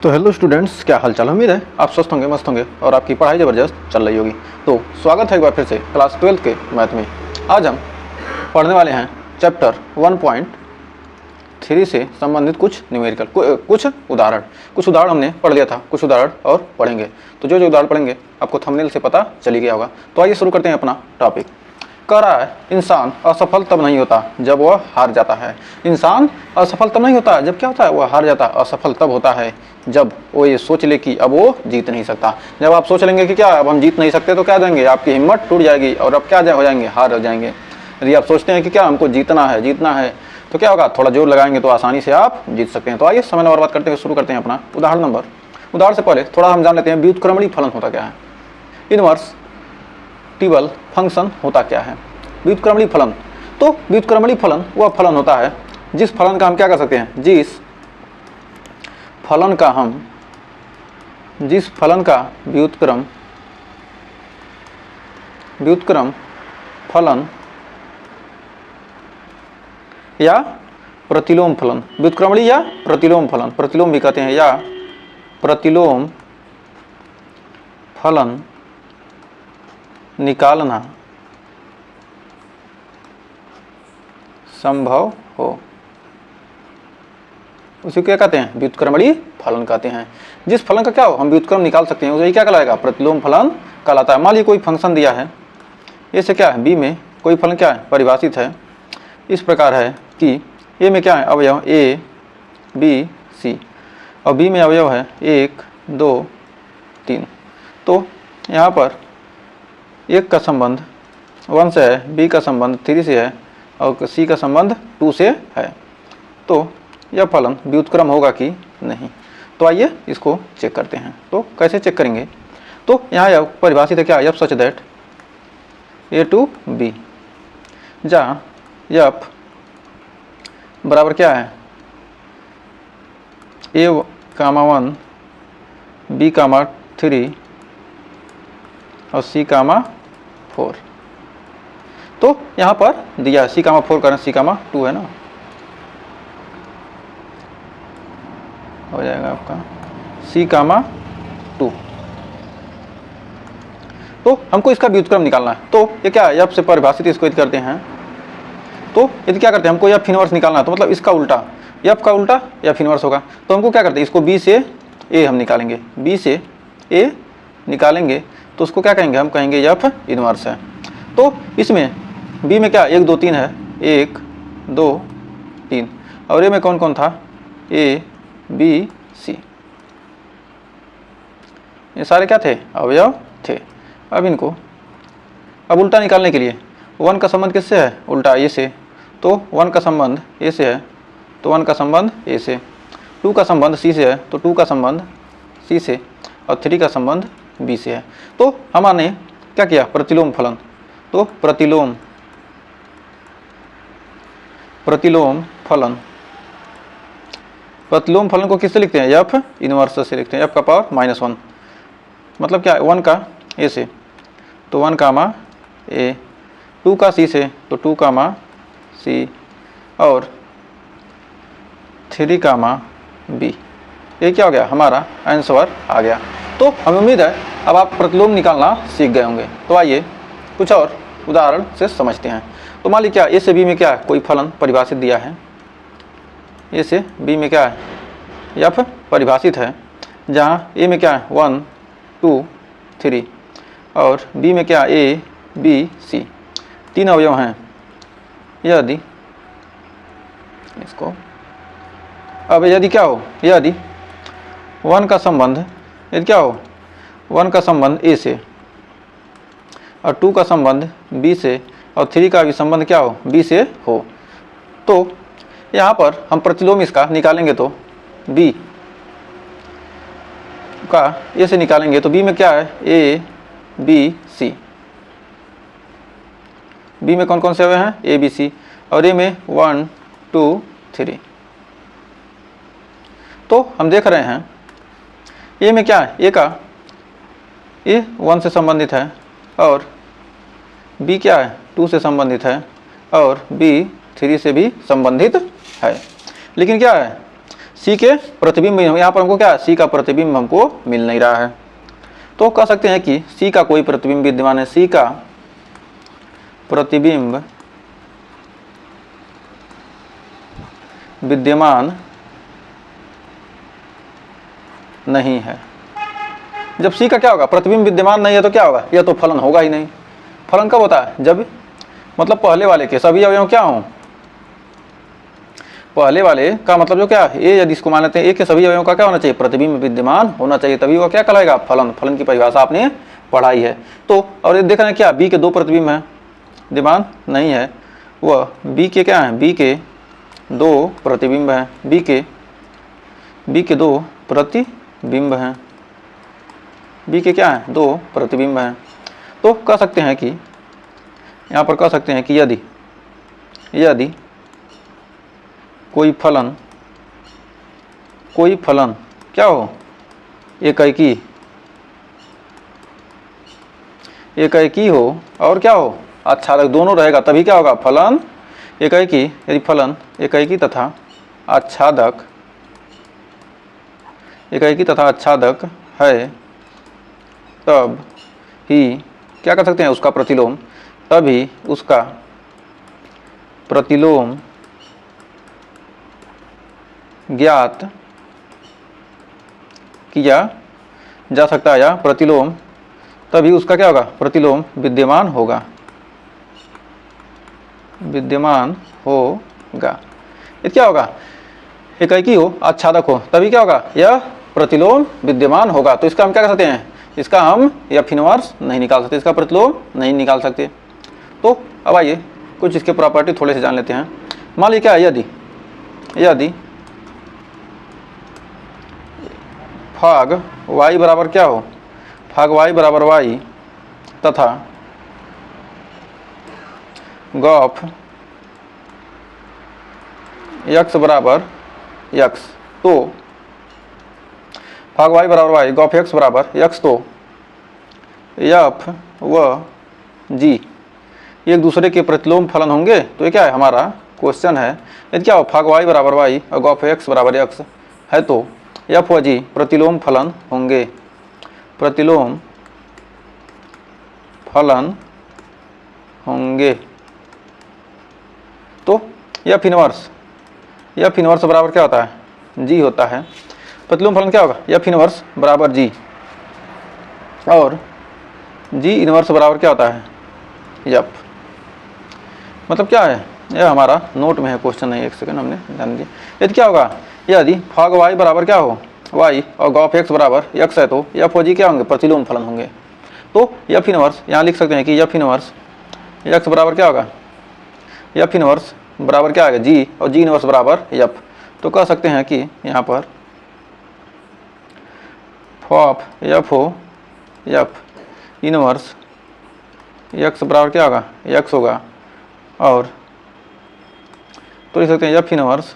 तो hello students, क्या हाल चाल। उम्मीद है आप स्वस्थ होंगे, मस्त होंगे और आपकी पढ़ाई ज़बरदस्त चल रही होगी। तो स्वागत है एक बार फिर से क्लास 12 के मैथ में। आज हम पढ़ने वाले हैं चैप्टर 1.3 से संबंधित कुछ न्यूमेरिकल कुछ उदाहरण हमने पढ़ लिया था, कुछ उदाहरण और पढ़ेंगे। तो जो उदाहरण पढ़ेंगे आपको थंबनेल से पता चली गया होगा। तो आइए शुरू करते हैं अपना टॉपिक। कह रहा है इंसान असफल तब नहीं होता जब वह हार जाता है। इंसान असफल तब नहीं होता जब क्या होता है, वह हार जाता है। असफल तब होता है जब वो ये सोच ले कि अब वो जीत नहीं सकता। जब आप सोच लेंगे कि क्या अब हम जीत नहीं सकते तो क्या देंगे, आपकी हिम्मत टूट जाएगी और अब क्या हो जाएंगे, हार हो जाएंगे। यदि आप सोचते हैं कि क्या हमको जीतना है तो क्या होगा, थोड़ा जोर लगाएंगे तो आसानी से आप जीत सकते हैं। तो आइए समय बर्बाद करते हुए शुरू करते हैं अपना उदाहरण से पहले थोड़ा हम जान लेते हैं व्युत्क्रमणीय फलन होता क्या है, इनवर्स टेबल फंक्शन होता क्या है। व्युत्क्रमणीय फलन, तो व्युत्क्रमणीय फलन वह फलन होता है जिस फलन का हम क्या कर सकते हैं, जिस फलन का व्युत्क्रम फलन या प्रतिलोम फलन, व्युत्क्रमणीय या प्रतिलोम फलन, प्रतिलोम भी कहते हैं, या प्रतिलोम फलन निकालना संभव हो, उसी को क्या कहते हैं, व्युत्क्रमणीय फलन कहते हैं। जिस फलन का क्या हो हम व्युत्क्रम निकाल सकते हैं उसे क्या कहलाएगा, प्रतिलोम फलन कहलाता है। मान लीजिए कोई फंक्शन दिया है, ए से क्या है, बी में कोई फलन क्या है, परिभाषित है, इस प्रकार है कि ए में क्या है अवयव ए बी सी और बी में अवयव है 1 2 3। तो यहाँ पर एक का संबंध 1 से है, बी का संबंध 3 से है और सी का संबंध 2 से है। तो यह फलन व्युत्क्रम होगा कि नहीं। तो आइए इसको चेक करते हैं। तो कैसे चेक करेंगे, तो यहाँ यह परिभाषित है क्या, F such that A to B, जहाँ एफ बराबर क्या है, ए कामा 1 बी कामा 3 और सी कामा 4। तो यहाँ पर दिया सी कामा 4 कारण सी कामा 2 है ना, हो जाएगा आपका सी कामा 2। तो हमको इसका व्युत्क्रम निकालना है। तो ये क्या है, एफ से परिभाषित, इसको यदि करते हैं तो यदि क्या करते हैं, हमको एफ इनवर्स निकालना है। तो मतलब इसका उल्टा, एफ का उल्टा एफ इनवर्स होगा। तो हमको क्या करते हैं, इसको बी से ए हम निकालेंगे, बी से ए निकालेंगे तो उसको क्या कहेंगे, हम कहेंगे एफ इनवर्स है। तो इसमें बी में क्या 1 2 3 है, 1 2 3 और ए में कौन कौन था, ए बी सी, ये सारे क्या थे, अवयव थे। अब इनको उल्टा निकालने के लिए 1 का संबंध किससे है, उल्टा ए से, तो 1 का संबंध ए से है तो 1 का संबंध ए से, 2 का संबंध सी से है तो 2 का संबंध सी से और 3 का संबंध बी से है। तो हमने क्या किया, प्रतिलोम फलन। तो प्रतिलोम फलन को किससे लिखते हैं, एफ इनवर्स से लिखते हैं, एफ का पावर -1। मतलब क्या है, 1 का ए से तो 1 कामा ए, 2 का सी से तो 2 कामा सी और 3 कामा बी। ये क्या हो गया, हमारा आंसर आ गया। तो हमें उम्मीद है अब आप प्रतिलोम निकालना सीख गए होंगे। तो आइए कुछ और उदाहरण से समझते हैं। तो मान लीजिए क्या ए से बी में क्या है, कोई फलन परिभाषित दिया है, ए से बी में क्या है, एफ परिभाषित है, जहाँ ए में क्या है 1 2 3 और बी में क्या ए बी सी, 3 अवयव हैं। यदि इसको अब यदि क्या हो, यदि 1 का संबंध, यदि क्या हो 1 का संबंध ए से और 2 का संबंध बी से और 3 का भी संबंध क्या हो, बी से हो, तो यहाँ पर हम प्रतिलोम इसका निकालेंगे तो बी का ए से निकालेंगे तो बी में क्या है, ए बी सी, बी में कौन कौन से अवयव हैं, ए बी सी और ए में 1 2 3। तो हम देख रहे हैं ए में क्या है, ए का ए 1 से संबंधित है और बी क्या है 2 से संबंधित है और बी 3 से भी संबंधित है। लेकिन क्या है, सी के प्रतिबिंब, यहाँ पर हमको क्या, सी का प्रतिबिंब हमको मिल नहीं रहा है। तो कह सकते हैं कि सी का कोई प्रतिबिंब विद्यमान है, सी का प्रतिबिंब विद्यमान नहीं है। जब सी का क्या होगा, प्रतिबिंब विद्यमान नहीं है तो क्या होगा, यह तो फलन होगा ही नहीं। फलन कब होता है, जब मतलब पहले वाले के सभी अवयव क्या हों, पहले वाले का मतलब जो क्या ए, यदि इसको मान लेते हैं ए के सभी अवयवों का क्या होना चाहिए, प्रतिबिंब विद्यमान होना चाहिए, तभी वह क्या कहलाएगा, फलन। फलन की परिभाषा आपने पढ़ाई है। तो और ये देख रहे हैं क्या, बी के दो प्रतिबिंब हैं, विद्यमान नहीं है, वह बी के क्या है, बी के दो प्रतिबिंब हैं, बी के दो प्रतिबिंब हैं, बी के क्या है, दो प्रतिबिंब हैं। तो कह सकते हैं कि यहाँ पर कह सकते हैं कि यदि कोई फलन क्या हो, एकाएकी हो और क्या हो, आच्छादक दोनों रहेगा, तभी क्या होगा, फलन एकाएकी। यदि फलन एकाएकी तथा आच्छादक है, तब ही क्या कर सकते हैं, उसका प्रतिलोम, तभी उसका प्रतिलोम ज्ञात किया जा सकता है, या प्रतिलोम, तभी उसका क्या होगा, प्रतिलोम विद्यमान होगा। ये क्या होगा, एकाएकी हो, आच्छादक हो, तभी क्या होगा, यह प्रतिलोम विद्यमान होगा। तो इसका हम क्या कर सकते हैं, इसका हम एफ इनवर्स नहीं निकाल सकते, इसका प्रतिलोम नहीं निकाल सकते। तो अब आइए कुछ इसके प्रॉपर्टी थोड़े से जान लेते हैं। मान लीजिए क्या है, यदि भाग y बराबर क्या हो, भाग y बराबर y तथा गॉफ x बराबर x, तो भाग y बराबर y, गॉफ x बराबर x, तो f व g एक दूसरे के प्रतिलोम फलन होंगे। तो ये क्या है, हमारा क्वेश्चन है, यदि क्या हो, भाग y बराबर y और गॉफ x बराबर x है, तो f व g प्रतिलोम फलन होंगे, प्रतिलोम फलन होंगे। तो एफ इनवर्स बराबर क्या होता है, g होता है। प्रतिलोम फलन क्या होगा, एफ इनवर्स बराबर g, और g इनवर्स बराबर क्या होता है, f। मतलब क्या है, यह हमारा नोट में है, क्वेश्चन नहीं, एक सेकंड हमने ध्यान दिया। यदि क्या होगा, यदि भाग y बराबर क्या हो, y और गॉफ x बराबर x है, तो f और g क्या होंगे, प्रतिलोम फलन होंगे। तो एफ इनवर्स यहाँ लिख सकते हैं कि एफ इनवर्स x बराबर क्या होगा, एफ इनवर्स बराबर क्या आएगा, g, और g इनवर्स बराबर f। तो कह सकते हैं कि यहाँ पर एफ इनवर्स x बराबर क्या होगा, x होगा, और तो लिख सकते हैं F inverse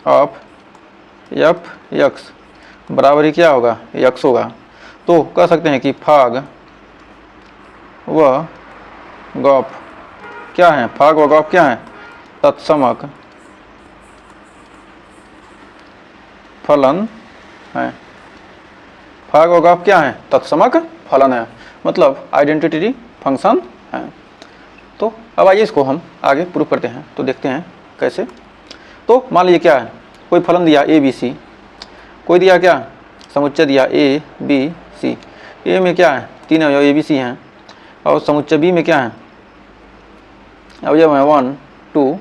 of F x बराबर ही क्या होगा, x होगा। तो कह सकते हैं कि भाग व गॉफ क्या है, भाग व गॉफ क्या है, तत्समक फलन है। भाग व गॉफ क्या है, तत्समक फलन है, मतलब आइडेंटिटी फंक्शन है। तो अब आइए इसको हम आगे प्रूफ करते हैं, तो देखते हैं कैसे। तो मान लीजिए क्या है, कोई फलन दिया ए बी सी, कोई दिया क्या, समुच्चय दिया ए बी सी, ए में क्या है, तीन अवयव ए बी सी हैं, और समुच्चय बी में क्या है, अवयव है 1 2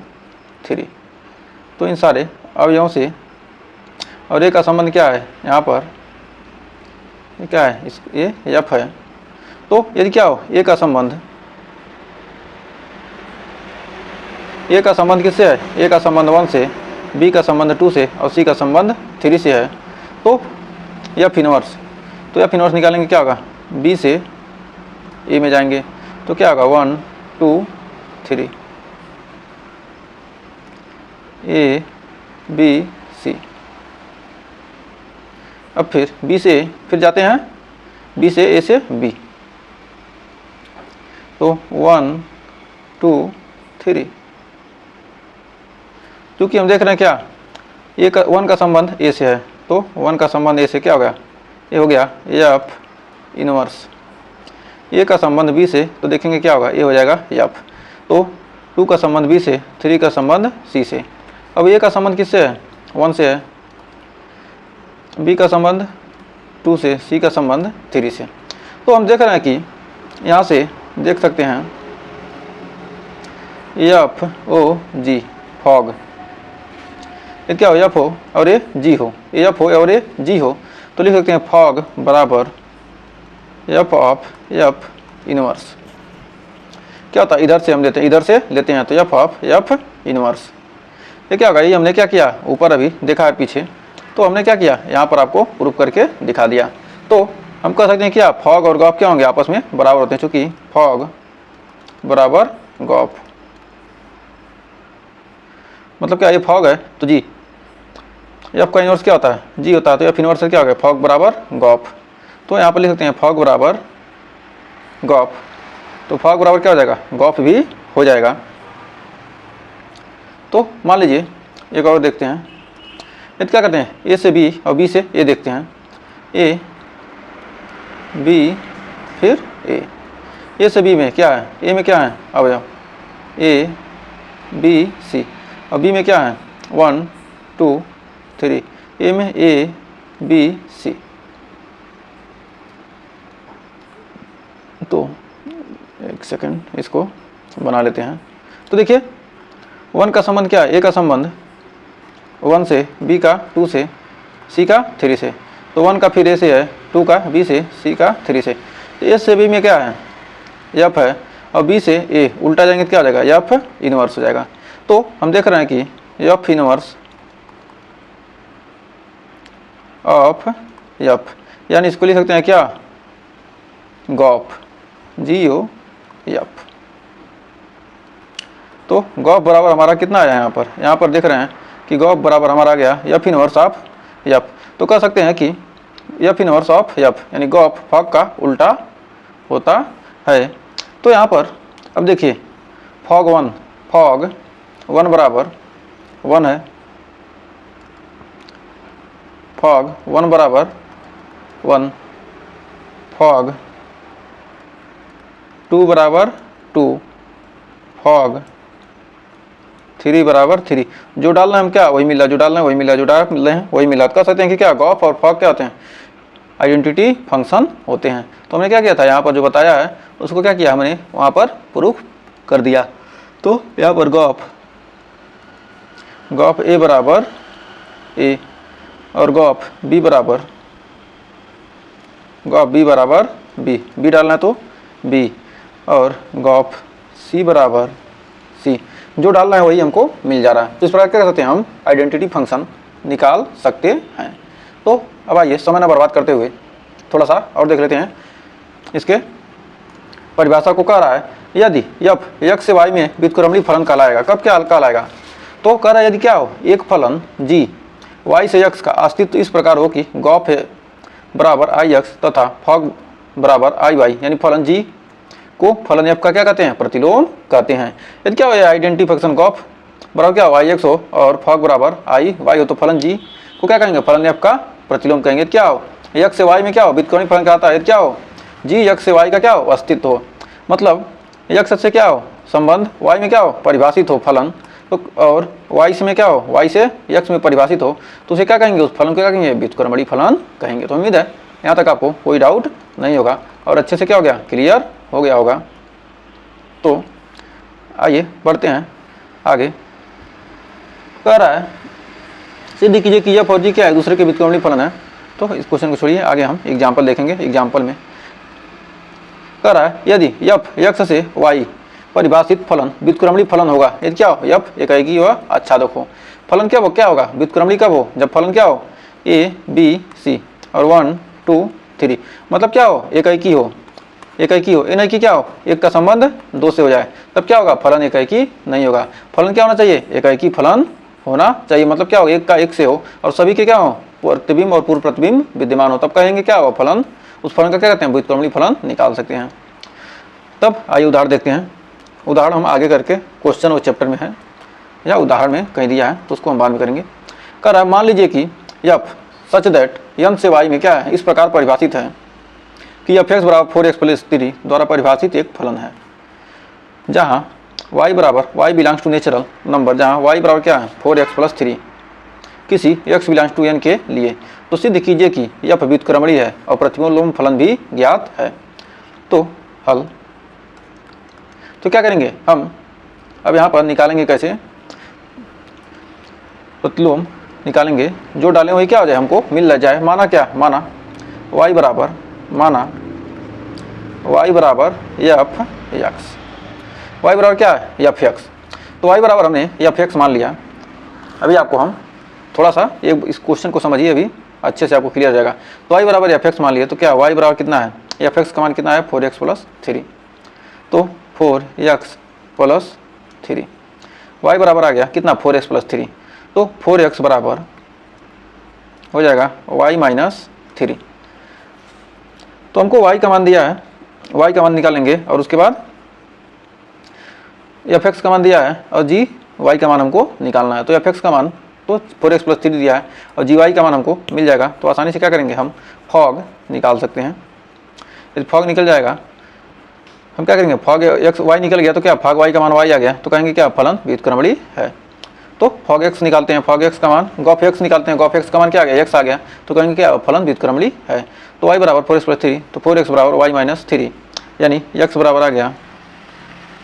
3। तो इन सारे अवयवों से और ए का संबंध क्या है, यहाँ पर ये क्या है, इस ए एफ है। तो यदि क्या हो, ए का संबंध किससे है, ए का संबंध 1 से, बी का संबंध 2 से, और सी का संबंध 3 से है। तो एफ इनवर्स, तो एफ इनवर्स निकालेंगे क्या होगा, बी से ए में जाएंगे, तो क्या होगा 1 2 3 ए बी सी। अब फिर बी से फिर जाते हैं, बी से ए से बी, तो 1 2 3। क्योंकि हम देख रहे हैं क्या, ए का 1 का संबंध ए से है, तो 1 का संबंध ए से क्या हो गया, ये हो गया एफ इनवर्स। ए का संबंध बी से, तो देखेंगे क्या होगा, ये हो जाएगा एफ। तो 2 का संबंध बी से, 3 का संबंध सी से। अब ए का संबंध किससे है, 1 से है, बी का संबंध 2 से, सी का संबंध 3 से। तो हम देख रहे हैं कि यहाँ से देख सकते हैं एफ ओ जी फॉग, ये क्या हो, एफ हो और ये जी हो, एफ हो और ये जी हो, तो लिख सकते हैं फॉग बराबर एफ ऑफ एफ इनवर्स। क्या होता है, इधर से हम लेते हैं, इधर से लेते हैं, तो एफ ऑफ एफ इनवर्स। ये क्या होगा, ये हमने क्या किया, ऊपर अभी देखा है पीछे, तो हमने क्या किया, यहाँ पर आपको प्रूफ करके दिखा दिया। तो हम कह सकते हैं क्या, फॉग और गॉफ क्या होंगे, आपस में बराबर होते हैं, चूँकि फॉग बराबर गॉफ, मतलब क्या, ये फॉग है तो जी, एफ का इनवर्स क्या होता है, जी होता है, तो एफ इनवर्स क्या हो गया, फॉग बराबर गॉफ। तो यहाँ पर लिख सकते हैं फॉग बराबर गॉफ, तो फॉग बराबर क्या हो जाएगा, गॉफ भी हो जाएगा। तो मान लीजिए एक और देखते हैं, ये क्या करते हैं, ए से बी और बी से ए देखते हैं, ए बी फिर ए से बी में क्या है, ए में क्या है, अब जाओ ए बी सी, और बी में क्या है 1 2 3, ए में ए बी सी। तो एक सेकंड इसको बना लेते हैं। तो देखिए 1 का संबंध क्या है, ए का संबंध 1 से, बी का 2 से, सी का 3 से, तो 1 का फिर ए से है, 2 का बी से, सी का 3 से। तो ए से बी में क्या है, एफ है, और बी से ए, उल्टा जाएंगे तो क्या हो जाएगा, एफ इनवर्स हो जाएगा। तो हम देख रहे हैं कि एफ इनवर्स ऑफ एफ, यानी इसको लिख सकते हैं क्या, गॉफ, जी ओ एफ। तो गॉफ बराबर हमारा कितना आया यहाँ पर देख रहे हैं कि गॉफ बराबर हमारा आ गया एफ इनवर्स ऑफ एफ। तो कह सकते हैं कि एफ इनवर्स ऑफ एफ यानी गॉफ फॉग का उल्टा होता है। तो यहाँ पर अब देखिए फॉग 1 बराबर 1 है, फॉग 1 बराबर 1, फॉग 2 बराबर 2, फॉग 3 बराबर 3। जो डालना है हम क्या वही मिला, जो डालना है वही मिला, जो डाल रहे हैं वही मिला। तो कह सकते हैं कि क्या गॉफ और फॉग क्या होते हैं, आइडेंटिटी फंक्शन होते हैं। तो हमने क्या किया था, यहाँ पर जो बताया है उसको क्या किया, हमने वहाँ पर प्रूफ कर दिया। तो यहाँ पर गॉफ ए बराबर ए और गॉफ बी बराबर बी डालना है तो बी, और गॉफ सी बराबर सी, जो डालना है वही हमको मिल जा रहा है। तो इस प्रकार क्या कर सकते हैं, हम आइडेंटिटी फंक्शन निकाल सकते हैं। तो अब आइए समय न बर्बाद करते हुए थोड़ा सा और देख लेते हैं। इसके परिभाषा को कह रहा है यदि एफ एक्स से वाई में व्युत्क्रमणीय फलन कहलाएगा। कब क्या कहलाएगा, तो कह रहा है यदि क्या हो, एक फलन जी वाई से एक्स का अस्तित्व इस प्रकार हो कि गॉफ है बराबर आई एक्स तथा फॉग बराबर आई वाई, यानी फलन जी को फलन एफ का क्या कहते हैं, प्रतिलोम कहते हैं। यदि क्या हो, आइडेंटिटी फंक्शन गॉफ बराबर क्या हो, आई एक्स हो और फॉग बराबर आई वाई हो, तो फलन जी को क्या कहेंगे, फलन एफ का प्रतिलोम कहेंगे। क्या हो, एक्स से वाई में क्या हो, व्युत्क्रमणीय फलन कहता है। क्या हो, जी एक्स से वाई का क्या हो, अस्तित्व हो, मतलब एक्स से क्या हो संबंध, वाई में क्या हो परिभाषित हो फलन, तो और वाई से में क्या हो, वाई से एक्स में परिभाषित हो, तो उसे क्या कहेंगे, उस फलन को क्या कहेंगे, व्युत्क्रमणीय फलन कहेंगे। तो उम्मीद है यहाँ तक आपको कोई डाउट नहीं होगा और अच्छे से क्या हो गया, क्लियर हो गया होगा। तो आइए बढ़ते हैं आगे। कह रहा है सिद्ध कीजिए कि एफ और जी क्या है, दूसरे के व्युत्क्रमणीय फलन है। तो इस क्वेश्चन को छोड़िए, आगे हम एग्जाम्पल देखेंगे। एग्जाम्पल में कह रहा है यदि एफ एक्स से वाई परिभाषित फलन व्युत्क्रमणीय फलन होगा, यदि क्या हो, एफ एकाकी हुआ। अच्छा देखो फलन क्या होगा, व्युत्क्रमणीय कब हो, जब फलन क्या हो, ए बी सी और 1 2 3, मतलब क्या हो, एकाकी हो। एकाकी क्या हो, एक का संबंध 2 से हो जाए, तब क्या होगा, फलन एकाकी नहीं होगा। फलन क्या होना चाहिए, एकाकी फलन होना चाहिए, मतलब क्या हो, एक का एक से हो और सभी के क्या हो, प्रतिबिंब और पूर्व प्रतिबिंब विद्यमान हो, तब कहेंगे क्या हो फलन। उस फलन का क्या कहते हैं, व्युत्क्रमणीय फलन निकाल सकते हैं। तब आइए उदाहरण देखते हैं। उदाहरण हम आगे करके क्वेश्चन वो चैप्टर में है या उदाहरण में कहीं दिया है, तो उसको हम बाद में करेंगे। कह रहा है मान लीजिए कि एफ सच दैट n से y में क्या है, इस प्रकार परिभाषित है कि एफ एक्स बराबर 4x प्लस 3 द्वारा परिभाषित एक फलन है जहाँ y बराबर y belongs to natural number, जहाँ y बराबर क्या है 4x प्लस 3 किसी x बिलोंग्स टू n के लिए। तो सिद्ध कीजिए कि यह व्युत्क्रमणीय है और प्रतिलोम फलन भी ज्ञात है। तो हल, तो क्या करेंगे हम अब यहाँ पर निकालेंगे, कैसे प्रतिलोम निकालेंगे, जो डालें वही क्या हो जाए हमको मिल जाए। माना क्या, माना y बराबर एफ एक्स, y बराबर क्या है एफ एक्स। तो y बराबर हमने एफ एक्स मान लिया। अभी आपको हम थोड़ा सा ये इस क्वेश्चन को समझिए, अभी अच्छे से आपको क्लियर हो जाएगा। तो y बराबर एफ एक्स मान लिया, तो क्या y बराबर कितना है, एफ एक्स का मान कितना है 4x प्लस 3। तो 4x प्लस 3 y बराबर आ गया कितना 4x प्लस 3। तो 4x बराबर हो जाएगा y माइनस 3। तो हमको y का मान दिया है, y का मान निकालेंगे और उसके बाद एफ एक्स का मान दिया है और जी y का मान हमको निकालना है। तो एफ एक्स का मान तो 4x प्लस 3 दिया है और जी वाई का मान हमको मिल जाएगा। तो आसानी से क्या करेंगे हम फॉग निकाल सकते हैं। यदि फॉग निकल जाएगा, हम क्या करेंगे, फॉग एक्स वाई निकल गया तो क्या फॉग वाई का मान वाई आ गया, तो कहेंगे क्या फलन व्युत्क्रमणीय है। तो फॉग एक्स निकालते हैं, फॉग एक्स का मान गॉफ एक्स निकालते हैं, गॉफ एक्स का मान क्या आ गया एक्स आ गया, तो कहेंगे क्या फलन व्युत्क्रमणीय है। तो वाई बराबर 4x प्लस 3, तो 4x बराबर वाई माइनस 3, यानी एक्स बराबर आ गया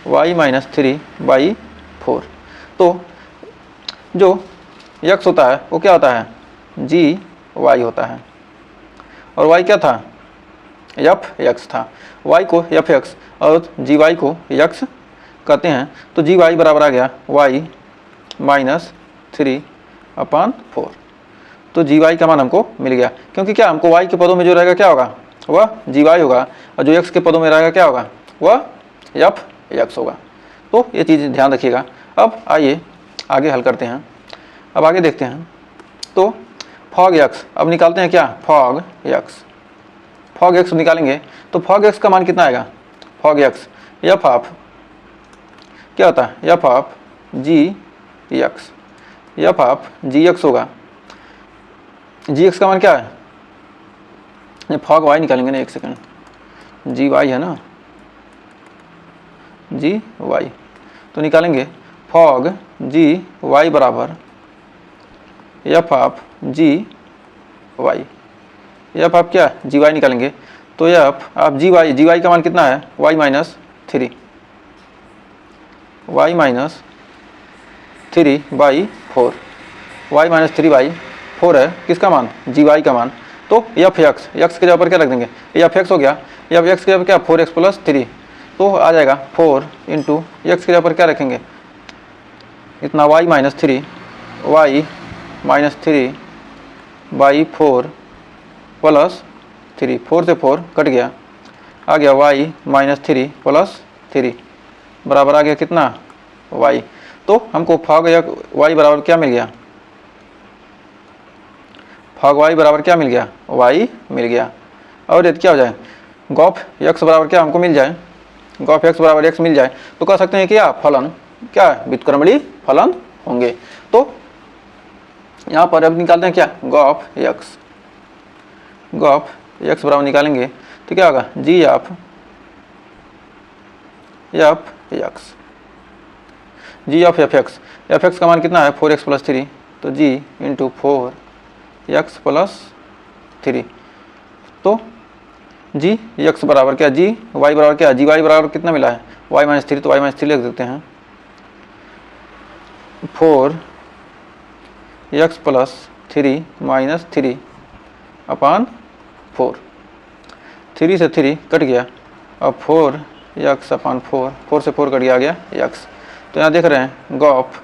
वाई माइनस 3 बाई 4। तो जो x होता है वो क्या होता है जी वाई होता है, और y क्या था एफ एक्स था। y को एफ एक्स और जी वाई को x कहते हैं। तो जी वाई बराबर आ गया y माइनस 3/4। तो जी वाई का मान हमको मिल गया, क्योंकि क्या हमको y के पदों में जो रहेगा क्या होगा वह जी वाई होगा, और जो x के पदों में रहेगा क्या होगा वह एफ एक्स होगा। तो ये चीज़ ध्यान रखिएगा। अब आइए आगे हल करते हैं। अब आगे देखते हैं। तो फॉग एक्स अब निकालते हैं क्या, फॉग एक्स निकालेंगे। तो फॉग एक्स का मान कितना आएगा, फॉग एक्स एफ ऑफ क्या होता है F of G X, F of G X होगा। जी एक्स का मान क्या है, फॉग वाई निकालेंगे ना, एक सेकंड, जी वाई है ना, जी वाई, तो निकालेंगे फॉग जी वाई बराबर F of G Y, F of क्या जी वाई निकालेंगे। तो एफ ऑफ जी वाई का मान कितना है Y minus 3, Y minus 3 by 4, Y minus 3 by 4 है किसका मान जी वाई का मान। तो एफ एक्स के जगह पर क्या रख देंगे, एफ एक्स हो गया, एफ एक्स के जगह क्या 4x प्लस 3, तो आ जाएगा 4 इंटू एक्स के जगह पर क्या रखेंगे इतना y minus 3, Y minus 3 by 4 plus 3, 4 से 4 कट गया, आ गया y माइनस 3 प्लस 3 बराबर आ गया कितना y। तो हमको फॉग y बराबर क्या मिल गया, फॉग y बराबर क्या मिल गया y मिल गया। और यदि क्या हो जाए गॉफ x बराबर क्या हमको मिल जाए, गॉफ x बराबर x मिल जाए, तो कह सकते हैं कि फलन क्या व्युत्क्रमणीय फलन होंगे। तो यहाँ पर अब निकालते हैं क्या गॉफ x बराबर निकालेंगे तो क्या होगा जी ऑफ एफ एक्स का मान कितना है 4x प्लस 3, तो जी इंटू 4x प्लस 3। तो जी एक्स बराबर क्या जी वाई बराबर क्या जी वाई बराबर कितना मिला है वाई माइनस 3, तो वाई माइनस 3 लिख देते हैं 4x प्लस 3 माइनस 3/4, 3 से 3 कट गया, अब 4x/4, 4 से 4 कट गया, आ गया x। तो यहाँ देख रहे हैं गॉफ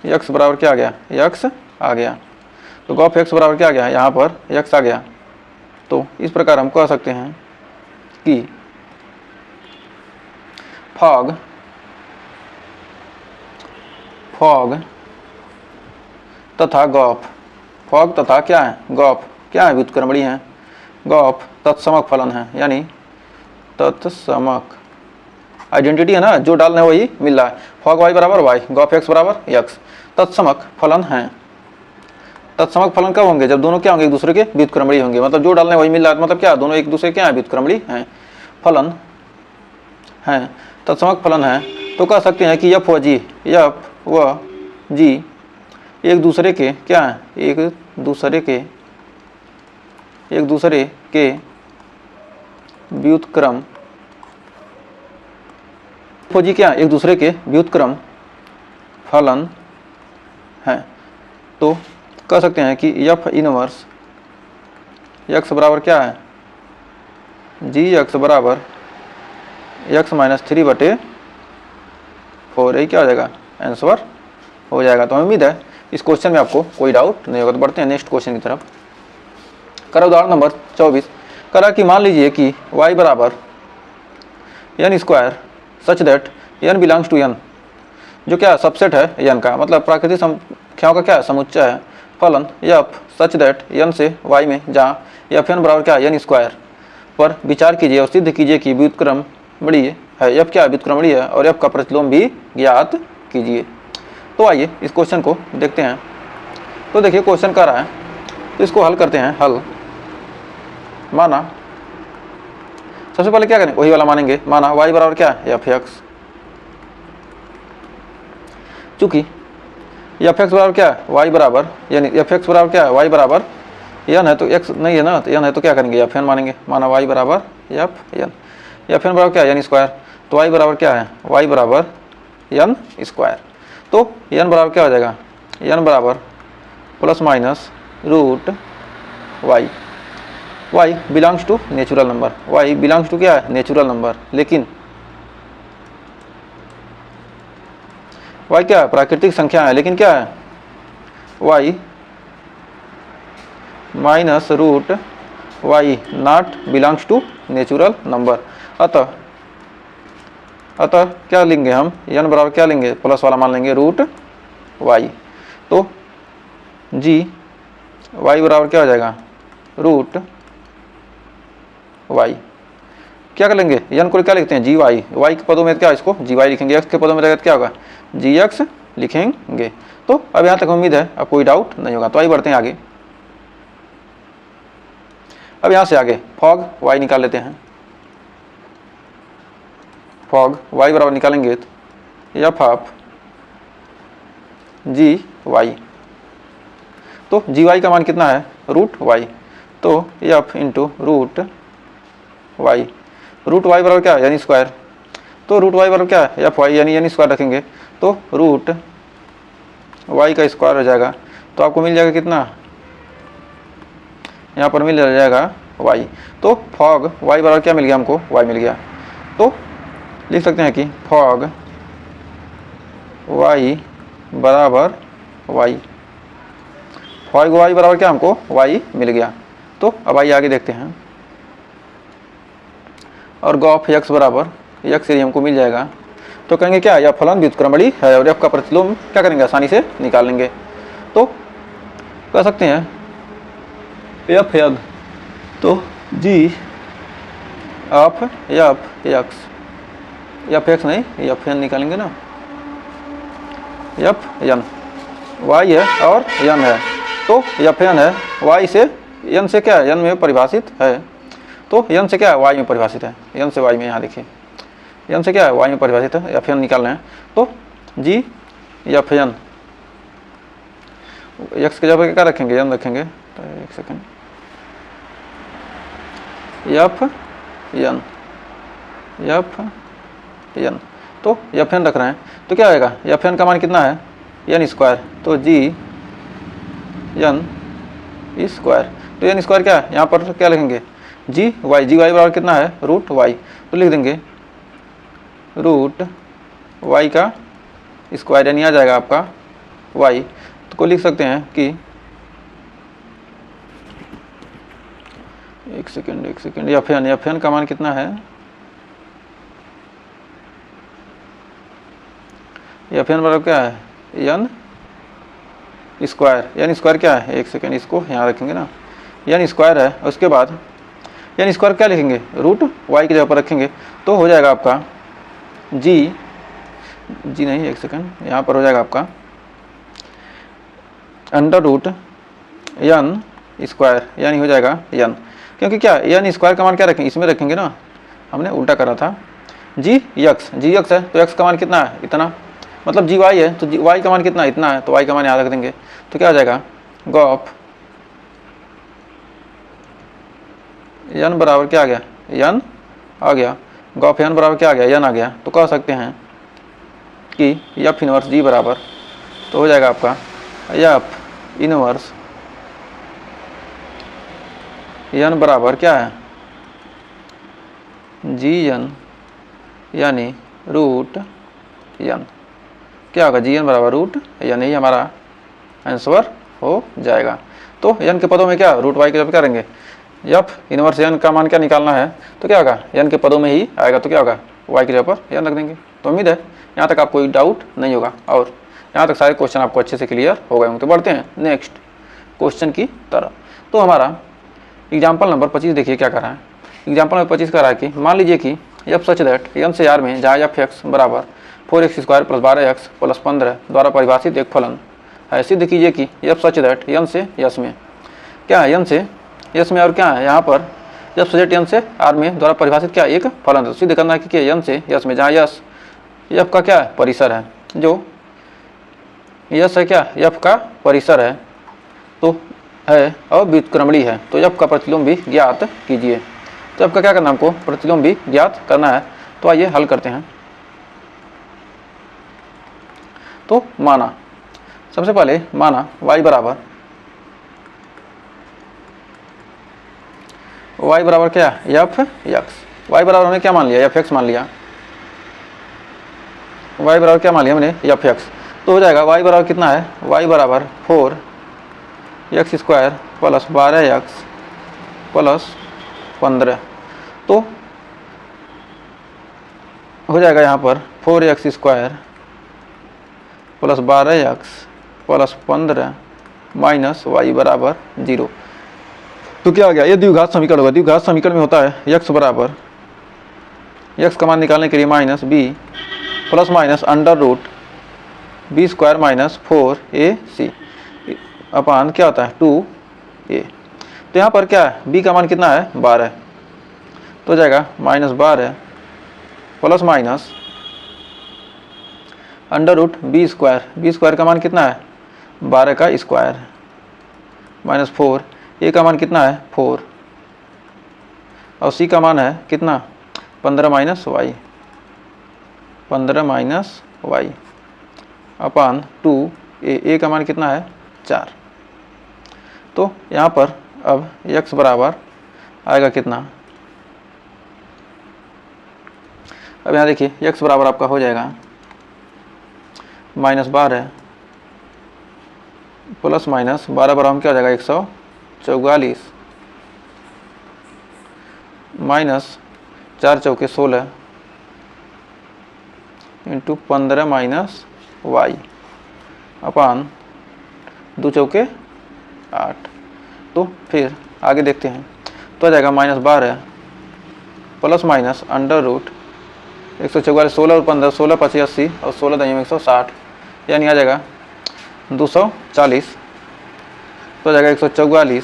x बराबर क्या आ गया x आ गया। तो गॉफ x बराबर क्या आ गया यहाँ पर x आ गया। तो इस प्रकार हम कह सकते हैं कि फॉग तथा गॉफ, फॉग तथा क्या है गॉफ क्या है व्युत्क्रमणीय है, गॉफ तत्समक फलन है, यानी तत्समक आइडेंटिटी है ना, जो डालना है वही मिल रहा है। फॉग वाई बराबर वाई, गॉफ एक्स बराबर एक्स। तत्समक फलन हैं। तत्समक फलन कब होंगे? जब दोनों क्या होंगे? एक दूसरे के व्युत्क्रमणीय होंगे। मतलब जो डालने वही मिल रहा है, मतलब क्या दोनों एक दूसरे के क्या है? व्युत्क्रमणीय हैं, फलन हैं, तत्समक फलन है। तो कह सकते हैं कि एफ व जी एक दूसरे के क्या है? एक दूसरे के व्युत्क्रम, एफ व जी क्या? एक दूसरे के व्युत्क्रम फलन है। तो कह सकते हैं कि एफ इनवर्स एक्स बराबर क्या है? जी एक्स बराबर एक्स माइनस 3/4। यही क्या हो जाएगा? आंसर हो जाएगा। तो उम्मीद है इस क्वेश्चन में आपको कोई डाउट नहीं होगा। तो बढ़ते हैं नेक्स्ट क्वेश्चन की तरफ। करा उदाहरण नंबर 24। करा कि मान लीजिए कि y बराबर n square such that n belongs to n, जो क्या सबसेट है n का, मतलब प्राकृतिक संख्याओं का क्या समुच्चय है। फलन f सच दैट n से y में जहाँ fn बराबर क्या n स्क्वायर पर विचार कीजिए और सिद्ध कीजिए कि व्युत्क्रमणीय है। f क्या व्युत्क्रमणीय है और f का प्रतिलोम भी ज्ञात कीजिए। तो आइए इस क्वेश्चन को देखते हैं। तो देखिए क्वेश्चन कर रहा है, तो इसको हल करते हैं। हल माना, सबसे पहले क्या करें? वही वाला मानेंगे। माना y बराबर क्या है? F x. चूंकि एफ एक्स बराबर क्या है? y बराबर, यानी एफ एक्स बराबर क्या है? y बराबर n है, तो x नहीं है ना, तो n है तो क्या करेंगे? एफ एन मानेंगे। माना y बराबर एफ एन। एफ एन बराबर क्या है? n square. तो y बराबर क्या है? y बराबर n स्क्वायर। तो n बराबर क्या हो जाएगा? n बराबर plus minus root y। y belongs to natural number. y belongs to क्या है? Natural number. लेकिन y क्या है? प्राकृतिक संख्या है। लेकिन क्या है? y minus root y not belongs to natural number. अतः क्या लेंगे हम? n बराबर क्या लेंगे? प्लस वाला मान लेंगे रूट y। तो g y बराबर क्या हो जाएगा? Root y। क्या कर लेंगे? n को क्या लिखते हैं? जी वाई। y के पदों में क्या, इसको जी वाई लिखेंगे। x के पदों में रहेगा क्या होगा? जी एक्स लिखेंगे। तो अब यहाँ तक उम्मीद है अब कोई डाउट नहीं होगा। तो आइए बढ़ते हैं आगे। अब यहाँ से आगे फॉग y निकाल लेते हैं। फॉग y बराबर निकालेंगे तो एफ ऑफ जी वाई। तो जी वाई का मान कितना है? Root y। तो F into root y। Root y बराबर क्या है? यानी स्क्वायर। तो रूट y बराबर क्या है? एफ वाई, यानी स्क्वायर रखेंगे तो रूट y का स्क्वायर हो जाएगा। तो आपको मिल जाएगा कितना? यहाँ पर मिल जाएगा y। तो फॉग y बराबर क्या मिल गया हमको? y मिल गया। तो लिख सकते हैं कि फॉग y बराबर y। फॉग y बराबर क्या हमको? y मिल गया। तो अब आइए आगे देखते हैं। और गॉफ x बराबर x से हमको मिल जाएगा। तो कहेंगे क्या? यह फलन व्युत्क्रमणीय है और f का प्रतिलोम क्या करेंगे? आसानी से निकाल लेंगे। तो कह सकते हैं f यद, तो g ऑफ एफ एक्स नहीं, एफ एन निकालेंगे ना। एफ एन y है और n है, तो एफ एन है y से n से क्या है? n में परिभाषित है। तो n से क्या है? y में परिभाषित है। n से y में, यहाँ देखिए n से क्या है? y में परिभाषित है। एफ एन निकालना है तो जी एफ एन x के जगह क्या रखेंगे? n रखेंगे। तो एक सेकेंड, एफ एन तो एफ एन रख रहे हैं। तो क्या आएगा? एफ एन का मान कितना है? n square. तो जी n स्क्वायर। तो n स्क्वायर क्या है? यहाँ पर क्या लिखेंगे? जी वाई बराबर कितना है? Root Y. तो लिख देंगे रूट वाई का स्क्वायर, यानी आ जाएगा आपका वाई। तो को लिख सकते हैं कि एक सेकेंड एफ एन का मान कितना है? एफ एन बराबर क्या है? n square. n स्क्वायर क्या है? एक सेकेंड, इसको यहाँ रखेंगे ना। n स्क्वायर है, उसके बाद n स्क्वायर क्या लिखेंगे? रूट y की जगह पर रखेंगे। तो हो जाएगा आपका जी नहीं, एक सेकेंड, यहाँ पर हो जाएगा आपका अंडर रूट एन स्क्वायर, यानी हो जाएगा एन, क्योंकि क्या एन स्क्वायर का मान क्या रखेंगे, इसमें रखेंगे ना, हमने उल्टा करा था। जी एक्स है तो एक्स का मान कितना है, इतना, मतलब जी वाई है तो जी वाई का मान कितना है, इतना है, तो वाई का मान यहाँ रख देंगे। तो क्या आ जाएगा, गॉफ एन बराबर क्या आ गया, एन आ गया, गॉफ एन बराबर क्या आ गया, एन आ गया। तो कह सकते हैं कि एफ इनवर्स जी बराबर, तो हो जाएगा आपका एफ इनवर्स एन बराबर क्या है, जी एन यानी रूट एन, क्या होगा, जी एन बराबर रूट एन, यही हमारा आंसर हो जाएगा। तो एन के पदों में क्या, रूट वाई के जब क्या करेंगे, एफ इनवर्स एन का मान क्या निकालना है, तो क्या होगा, एन के पदों में ही आएगा, तो क्या होगा, वाई के जगह पर एन रख देंगे। तो उम्मीद है यहाँ तक आपको कोई डाउट नहीं होगा और यहाँ तक सारे क्वेश्चन आपको अच्छे से क्लियर हो गए होंगे। तो बढ़ते हैं नेक्स्ट क्वेश्चन की तरफ। तो हमारा एग्जाम्पल नंबर 25 देखिए क्या कर रहा है। एग्जाम्पल नंबर 25 कर रहा है कि मान लीजिए कि एफ सच दैट एन से आर में जहाँ एफ एक्स बराबर 4x square plus 12x plus 15 द्वारा परिभाषित एक फलन है। सिद्ध कीजिए कि एफ सच दैट एन से यस में क्या है, एन से यस में, और क्या है यहाँ पर एफ सच दैट एन से आर में द्वारा परिभाषित क्या एक फलन है। सिद्ध करना है कि एन से यस में जहाँ यस एफ का क्या परिसर है, जो यस है क्या एफ का परिसर है तो है और व्युत्क्रमणीय है, तो एफ का प्रतिलोम भी ज्ञात कीजिए। तो एफ का क्या करना है, हमको प्रतिलोम भी ज्ञात करना है। तो आइए हल करते हैं। तो माना सबसे पहले माना y बराबर क्या, एफ एक्स, y बराबर हमने क्या मान लिया, एफ एक्स मान लिया, y बराबर क्या मान लिया हमने, एफ एक्स। तो हो जाएगा y बराबर कितना है, y बराबर 4x square plus 12x plus 15। तो हो जाएगा यहाँ पर 4x square plus 12x plus 15 minus y बराबर 0। तो क्या आ गया, ये द्विघात समीकरण होगा। द्विघात समीकरण में होता है x बराबर, x का मान निकालने के लिए minus b plus minus under root B square minus 4ac upon क्या होता है 2a। तो यहाँ पर क्या है, b का मान कितना है 12, तो हो जाएगा minus 12 plus minus under root B square का मान कितना है 12 का स्क्वायर माइनस 4, ए का मान कितना है 4 और सी का मान है कितना 15 माइनस वाई, 15 माइनस वाई अपान 2, ए का मान कितना है 4। तो यहाँ पर अब x बराबर आएगा कितना, अब यहाँ देखिए x बराबर आपका हो जाएगा माइनस 12 प्लस माइनस 12 बराबर क्या हो जाएगा 144 माइनस 4 चौके 16 इंटू 15 माइनस वाई अपान 2 चौके 8। तो फिर आगे देखते हैं, तो आ जाएगा minus 12 plus minus under root 144, 16 और 15, 16 5 80 और 16 दही 160, यानी आ जाएगा 240। तो आ जाएगा 144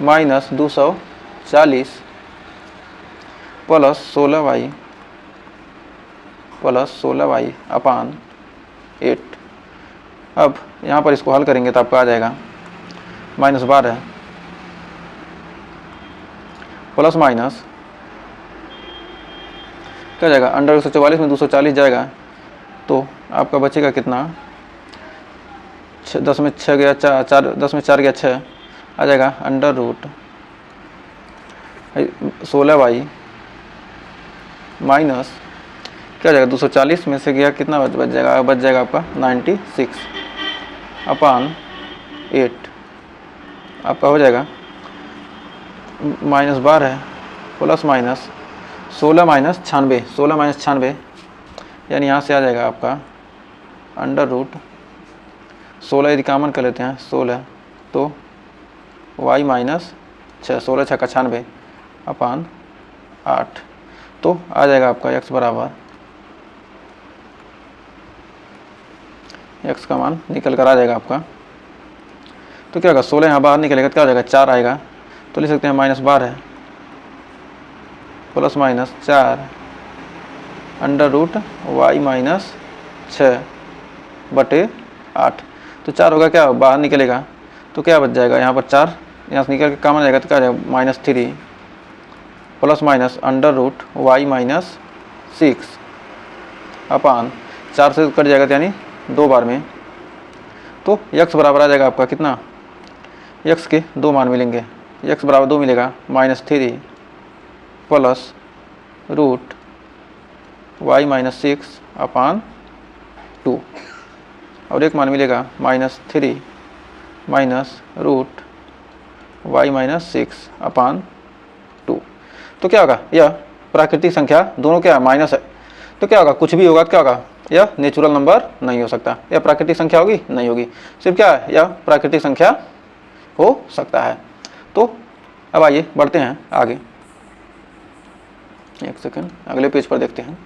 माइनस 240 प्लस 16y अपान 8। अब यहाँ पर इसको हल करेंगे तो आपका आ जाएगा माइनस 12 प्लस माइनस क्या जाएगा अंडर 144 में 240 जाएगा, तो आपका बचेगा कितना 10 में 6 गया 4, 10 में 4 गया 6, आ जाएगा अंडर रूट 16y माइनस क्या जाएगा 240 में से गया कितना बच जाएगा आपका 96 अपान 8। आपका हो जाएगा माइनस 12 प्लस माइनस 16 माइनस 96, यानी यहाँ से आ जाएगा आपका अंडर रूट 16 यदि कॉमन कर लेते हैं 16, तो y माइनस 6, 16 6 का 96 अपान 8। तो आ जाएगा आपका x बराबर एक्स का मान निकल कर आ जाएगा आपका। तो क्या होगा, 16 यहाँ बाहर निकलेगा तो क्या हो जाएगा, 4 आएगा। तो लिख सकते हैं -12 plus minus 4 under root Y minus 6/8। तो 4 होगा, क्या बाहर निकलेगा तो क्या बच जाएगा यहाँ पर 4, यहाँ से निकल के कम आ जाएगा तो क्या आ जाएगा -3 plus minus under root Y minus 6 upon 4 से कट जाएगा तो यानी 2 बार में। तो x बराबर आ जाएगा आपका कितना, x के 2 मान मिलेंगे, x बराबर 2 मिलेगा -3 प्लस रूट वाई माइनस 6 अपान 2 और एक मान मिलेगा -3 माइनस रूट वाई माइनस 6 अपान 2। तो क्या होगा, यह प्राकृतिक संख्या दोनों क्या माइनस है, तो क्या होगा कुछ भी होगा, क्या होगा यह नेचुरल नंबर नहीं हो सकता, यह प्राकृतिक संख्या होगी नहीं होगी, सिर्फ क्या है यह प्राकृतिक संख्या हो सकता है। तो अब आइए बढ़ते हैं आगे, एक सेकंड अगले पेज पर देखते हैं।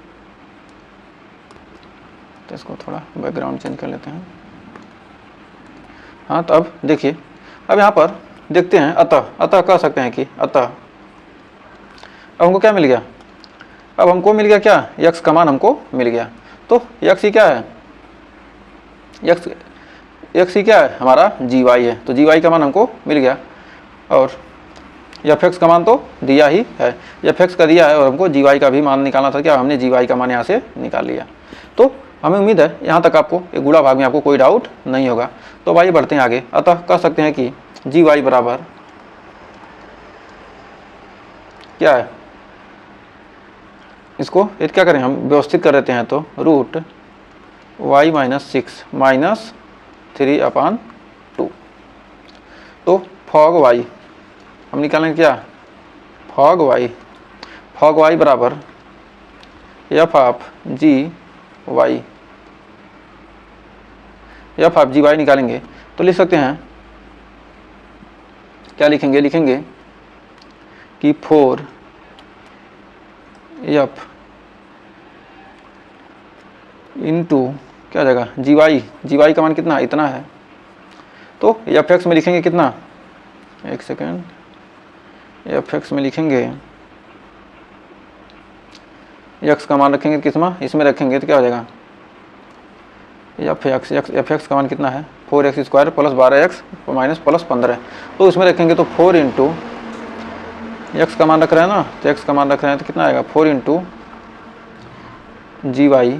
तो इसको थोड़ा बैकग्राउंड चेंज कर लेते हैं। हाँ तो अब देखिए, अब यहाँ पर देखते हैं अतः कह सकते हैं कि अतः अब हमको क्या मिल गया, अब हमको मिल गया क्या, x का मान हमको मिल गया। तो x ही क्या है, x ही क्या है हमारा gy है, तो gy का मान हमको मिल गया और fx का मान तो दिया ही है, fx का दिया है और हमको gy का भी मान निकालना था, क्या हमने gy का मान यहाँ से निकाल लिया। तो हमें उम्मीद है यहाँ तक आपको एक गुणा भाग में आपको कोई डाउट नहीं होगा। तो अब आइए बढ़ते हैं आगे। अतः कह सकते हैं कि gy बराबर क्या है, इसको एक क्या करें हम व्यवस्थित कर देते हैं, तो root Y minus 6 minus 3 upon 2। तो फॉग वाई हम निकालेंगे क्या, फॉग वाई बराबर F of G Y, F of G Y निकालेंगे तो लिख सकते हैं, क्या लिखेंगे कि 4 एफ इंटू क्या हो जाएगा जी वाई का मान कितना इतना है, तो एफ एक्स में लिखेंगे कितना, एक सेकेंड, एफ एक्स में लिखेंगे एक्स का मान रखेंगे कितना इसमें रखेंगे तो क्या हो जाएगा, एफ एक्स का मान कितना है 4x² plus 12x minus plus 15, तो इसमें रखेंगे तो 4 इंटू एक्स का मान रख रहे हैं ना, तो एक्स का मान रख रहे हैं तो कितना आएगा 4 इंटू जी वाई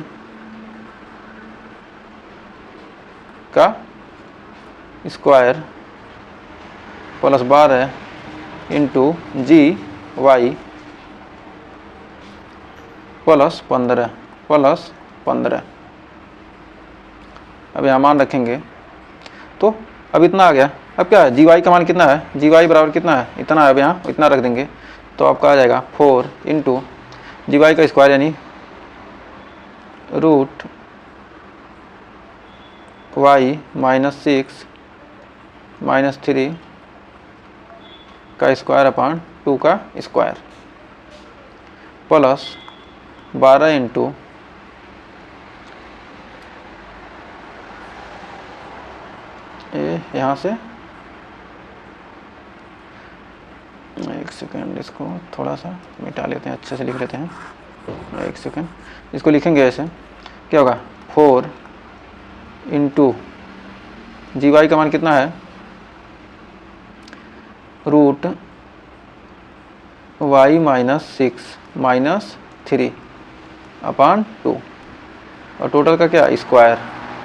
का स्क्वायर प्लस 12 इंटू जी वाई प्लस 15। अब यहाँ मान रखेंगे तो अब इतना आ गया। अब क्या है, जी वाई का मान कितना है, जी वाई बराबर कितना है इतना है, अब यहाँ इतना रख देंगे तो आपका आ जाएगा 4 इंटू जी वाई का स्क्वायर यानी रूट वाई माइनस 6 माइनस 3 का स्क्वायर अपान 2 का स्क्वायर प्लस 12 इंटू यहाँ से एक सेकेंड, इसको थोड़ा सा मिटा लेते हैं, अच्छे से लिख लेते हैं। एक सेकेंड, इसको लिखेंगे ऐसे, क्या होगा 4 इंटू जी वाई का मान कितना है root Y minus 6 minus 3 upon 2 और टोटल का क्या स्क्वायर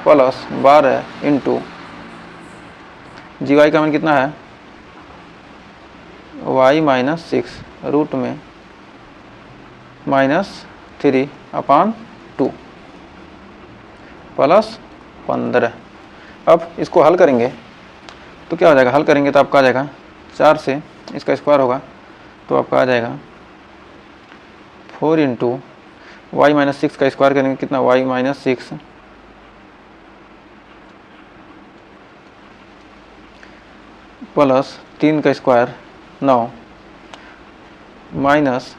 प्लस 12 इंटू जी वाई का मान कितना है वाई माइनस 6 रूट में माइनस 3 अपान 2 प्लस 15। अब इसको हल करेंगे तो क्या हो जाएगा, हल करेंगे तो आपका आ जाएगा 4 से इसका स्क्वायर होगा तो आपका आ जाएगा 4 इंटू वाई माइनस 6 का स्क्वायर करेंगे कितना वाई माइनस 6 प्लस 3 का स्क्वायर 9 माइनस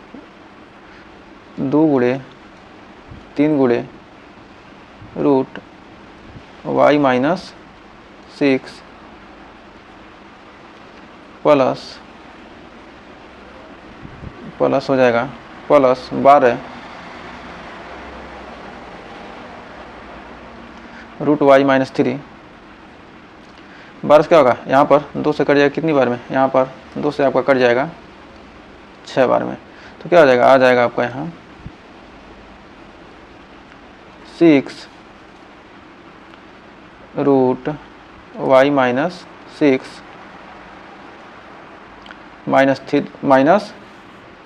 2 गुणे 3 गुणे रूट वाई माइनस 6 प्लस हो जाएगा प्लस 12 रूट वाई माइनस 3। 12 से क्या होगा, यहाँ पर 2 से कट जाएगा कितनी बार में, यहाँ पर 2 से आपका कट जाएगा 6 बार में। तो क्या हो जाएगा, आ जाएगा आपका यहाँ 6 root Y minus 6 minus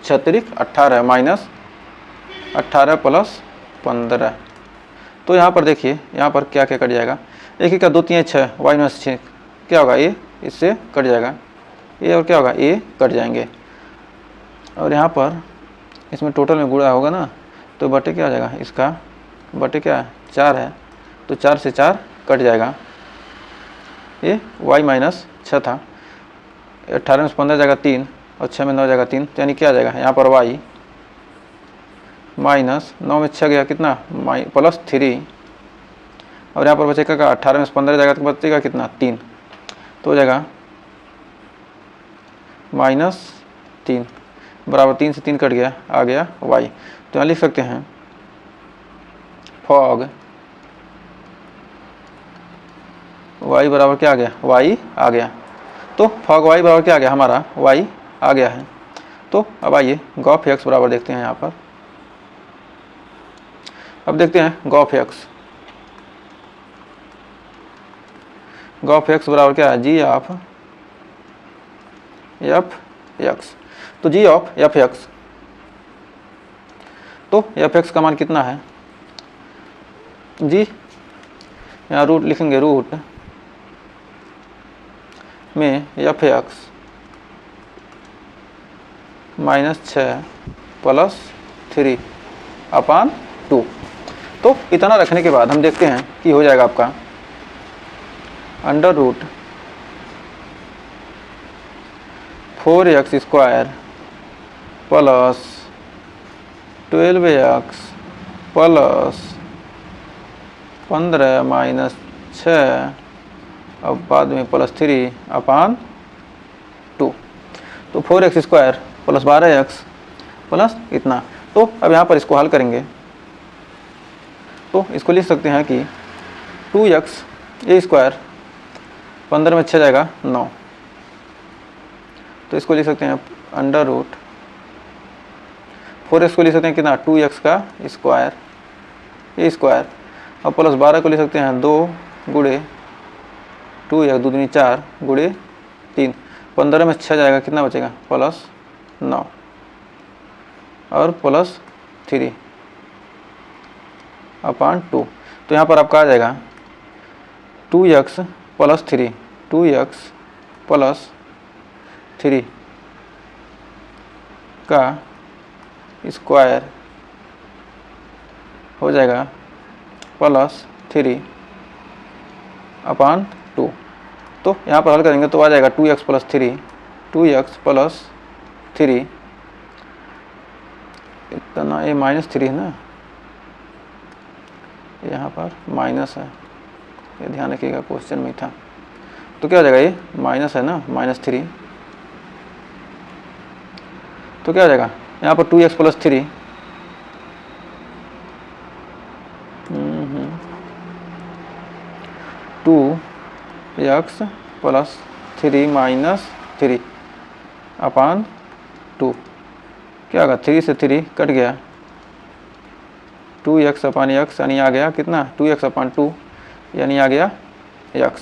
36 18 minus 18 plus 15। तो यहाँ पर देखिए, यहाँ पर क्या क्या कट जाएगा, एक ही का 2 3 6 वाई माइनस 6 क्या होगा, ए इससे कट जाएगा, ए और क्या होगा, ए कट जाएंगे। और यहाँ पर इसमें टोटल में गुणा होगा ना, तो बटे क्या हो जाएगा, इसका बटे क्या है 4 है, तो 4 से 4 कट जाएगा। ये वाई माइनस 6 था, 18 में 15 जाएगा 3 और 6 में 9 जाएगा 3, तो यानी क्या आ जाएगा यहाँ पर वाई माइनस 9 में 6 गया कितना प्लस 3, और यहाँ पर बचेगा का 18 में 15 जाएगा तो बचेगा कितना 3, तो हो जाएगा -3 बराबर 3 से 3 कट गया, आ गया वाई। तो यहाँ लिख सकते हैं फॉग वाई बराबर क्या आ गया, वाई आ गया। तो फॉग वाई बराबर क्या आ गया, हमारा वाई आ गया है। तो अब आइए गॉफ एक्स बराबर देखते हैं यहाँ पर। अब देखते हैं गॉफ एक्स। गॉफ एक्स बराबर क्या है, जी ऑफ एफ एक्स। तो जी ऑफ एफ एक्स, तो एफ एक्स का मान कितना है जी, यहाँ रूट लिखेंगे, रूट में एफ एक्स -6 प्लस 3 अपान 2। तो इतना रखने के बाद हम देखते हैं कि हो जाएगा आपका under root 4x square plus 12x plus 15 minus 6 अब बाद में प्लस 3 अपान 2। तो 4x square plus 12x plus इतना। तो अब यहाँ पर इसको हल करेंगे तो इसको लिख सकते हैं कि 2x ए स्क्वायर 15 में 6 जाएगा 9, तो इसको लिख सकते हैं अंडर रूट 4x को लिख सकते हैं कितना 2x का स्क्वायर ए स्क्वायर, और प्लस 12 को लिख सकते हैं 2 गुणे 2x 2 दूनी 4 गुणे 3, 15 में 6 जाएगा कितना बचेगा प्लस 9 और प्लस 3 अपान 2। तो यहाँ पर आपका आ जाएगा 2x प्लस 3 2x प्लस 3 का स्क्वायर हो जाएगा प्लस 3 अपान 2। तो यहाँ पर हल करेंगे तो आ जाएगा 2x प्लस 3 2x प्लस 3 इतना, ये -3 है ना, यहाँ पर माइनस है, ये ध्यान रखिएगा क्वेश्चन में था। तो क्या हो जाएगा, ये माइनस है ना -3, तो क्या हो जाएगा यहाँ पर 2x plus 3 2x plus 3 minus 3 upon 2, क्या होगा 3 से 3 कट गया, 2x अपान x यानी आ गया कितना 2x अपान 2 यानी आ गया x।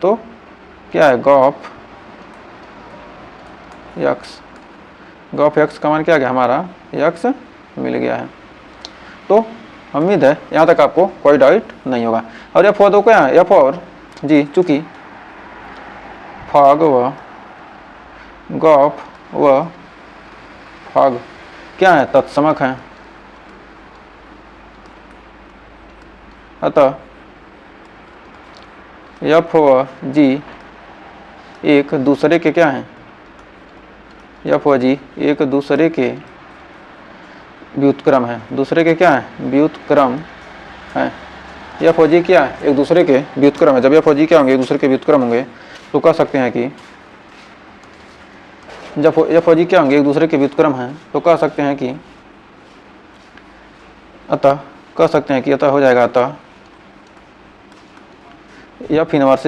तो क्या है गॉफ x का मान क्या आ गया, हमारा x मिल गया है। तो उम्मीद है यहाँ तक आपको कोई डाउट नहीं होगा। और एफ और दो क्या है, एफ और जी, चूँकि फॉग व गॉफ व फॉग क्या है, तत्समक है, अतः एफ व जी एक दूसरे के क्या हैं, एफ व जी एक दूसरे के व्युत्क्रम है, दूसरे के क्या है व्युत्क्रम है। एफ और जी क्या एक दूसरे के व्युत्क्रम है। जब एफ और जी क्या होंगे, एक दूसरे के व्युत्क्रम होंगे, तो कह सकते हैं कि जब एफ और जी क्या होंगे, एक दूसरे के व्युत्क्रम हैं, तो कह सकते हैं कि अतः हो जाएगा अतः एफ इनवर्स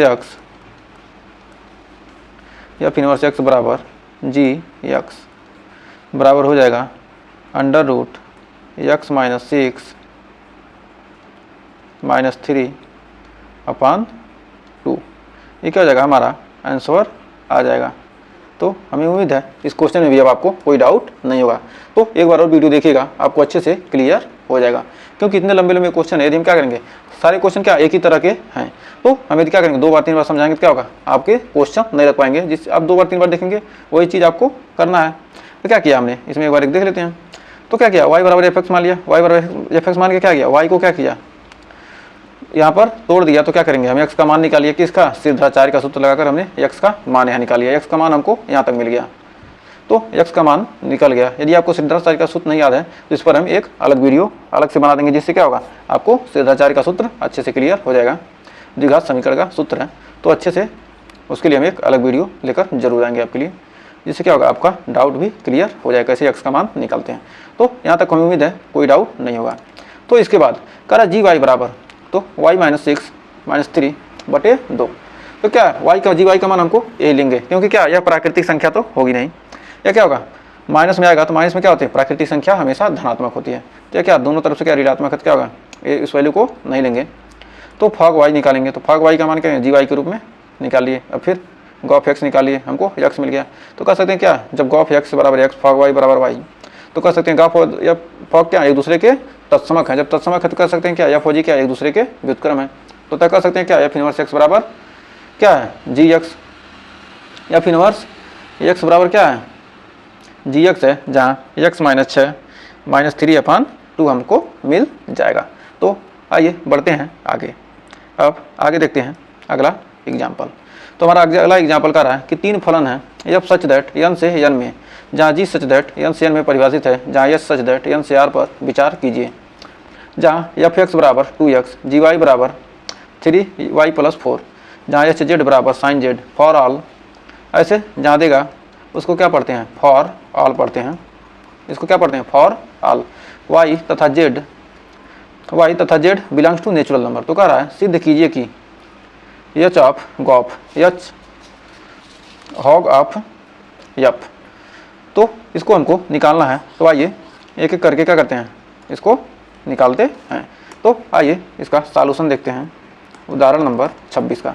एक्स बराबर जी एक्स बराबर हो जाएगा under root X minus 6 minus 3 upon 2। ये क्या हो जाएगा, हमारा आंसर आ जाएगा। तो हमें उम्मीद है इस क्वेश्चन में भी अब आपको कोई डाउट नहीं होगा। तो एक बार और वीडियो देखिएगा, आपको अच्छे से क्लियर हो जाएगा, क्योंकि इतने लंबे लंबे क्वेश्चन है। यदि हम क्या करेंगे, सारे क्वेश्चन क्या एक ही तरह के हैं, तो हम यदि क्या करेंगे 2 बार 3 बार समझाएंगे तो क्या होगा, आपके क्वेश्चन नहीं रख पाएंगे। जिस आप 2 बार 3 बार देखेंगे वही चीज़ आपको करना है। तो क्या किया हमने, इसमें एक बार एक देख लेते हैं। तो क्या किया, y बराबर एफ एक्स मान लिया, y बराबर एफ एक्स मान के क्या किया, y को क्या किया, यहाँ पर तोड़ दिया। तो क्या करेंगे, हम x का मान निकालिए, किसका, सिद्धाचार्य का सूत्र लगाकर हमने x का मान यहाँ निकाल लिया। x का मान हमको यहाँ तक मिल गया, तो x का मान निकल गया। यदि आपको सिद्धाचार्य का सूत्र नहीं याद है तो इस पर हम एक अलग वीडियो अलग से बना देंगे, जिससे क्या होगा, आपको सिद्धाचार्य का सूत्र अच्छे से क्लियर हो जाएगा। द्विघात समीकरण का सूत्र है, तो अच्छे से उसके लिए हम एक अलग वीडियो लेकर जरूर आएंगे आपके लिए, जिससे क्या होगा, आपका डाउट भी क्लियर हो जाएगा कैसे x का मान निकालते हैं। तो यहाँ तक हमें उम्मीद है कोई डाउट नहीं होगा। तो इसके बाद करा जी वाई बराबर, तो y माइनस 6 माइनस 3 बटे 2। तो क्या y का, जी वाई का मान हमको ये लेंगे, क्योंकि क्या यह प्राकृतिक संख्या तो होगी नहीं। या क्या होगा, माइनस में आएगा, तो माइनस में क्या होती है, प्राकृतिक संख्या हमेशा धनात्मक होती है। तो क्या दोनों तरफ से क्या ऋणात्मक है, क्या होगा, इस वैल्यू को नहीं लेंगे। तो फॉग वाई निकालेंगे, तो फॉग वाई का मान क्या है, जी वाई के रूप में निकाल लिए। अब फिर गॉफ एक्स निकालिए, हमको एक्स मिल गया। तो कह सकते हैं क्या, जब गॉफ एक्स बराबर एक्स फॉग वाई बराबर वाई, तो कह सकते हैं गॉफ और या फॉग क्या एक दूसरे के तत्समक है। जब तत्समक है तो कह सकते हैं क्या, एफ और जी क्या एक दूसरे के व्युत्क्रम है। तो तय कर सकते हैं क्या, एफ इनवर्स एक्स बराबर क्या है, जी एक्स। एफ इनवर्स एक्स बराबर क्या है, जी एक्स है, जहाँ एक्स माइनस 6 माइनस 3 अपान 2 हमको मिल जाएगा। तो आइए बढ़ते हैं आगे। अब आगे देखते हैं अगला एग्जाम्पल। तो हमारा अगला एग्जाम्पल का रहा है कि 3 फलन है एफ सच दैट एन से एन में, जहाँ जी सच दैट एन से एन में परिभाषित है, जहाँ एस सच दैट एन से आर पर विचार कीजिए। जहाँ एफ एक्स बराबर 2x, जी वाई बराबर 3y प्लस 4, जहाँ एच जेड बराबर साइन जेड फॉर ऑल। ऐसे जहाँ देगा उसको क्या पढ़ते हैं, फॉर ऑल पढ़ते हैं, इसको क्या पढ़ते हैं, फॉर ऑल। y तथा z belongs to natural number. तो कह रहा है सिद्ध कीजिए कि H of gof H hog of यप। तो इसको हमको निकालना है। तो आइए एक एक करके क्या करते हैं, इसको निकालते हैं। तो आइए इसका सॉल्यूशन देखते हैं उदाहरण नंबर 26 का।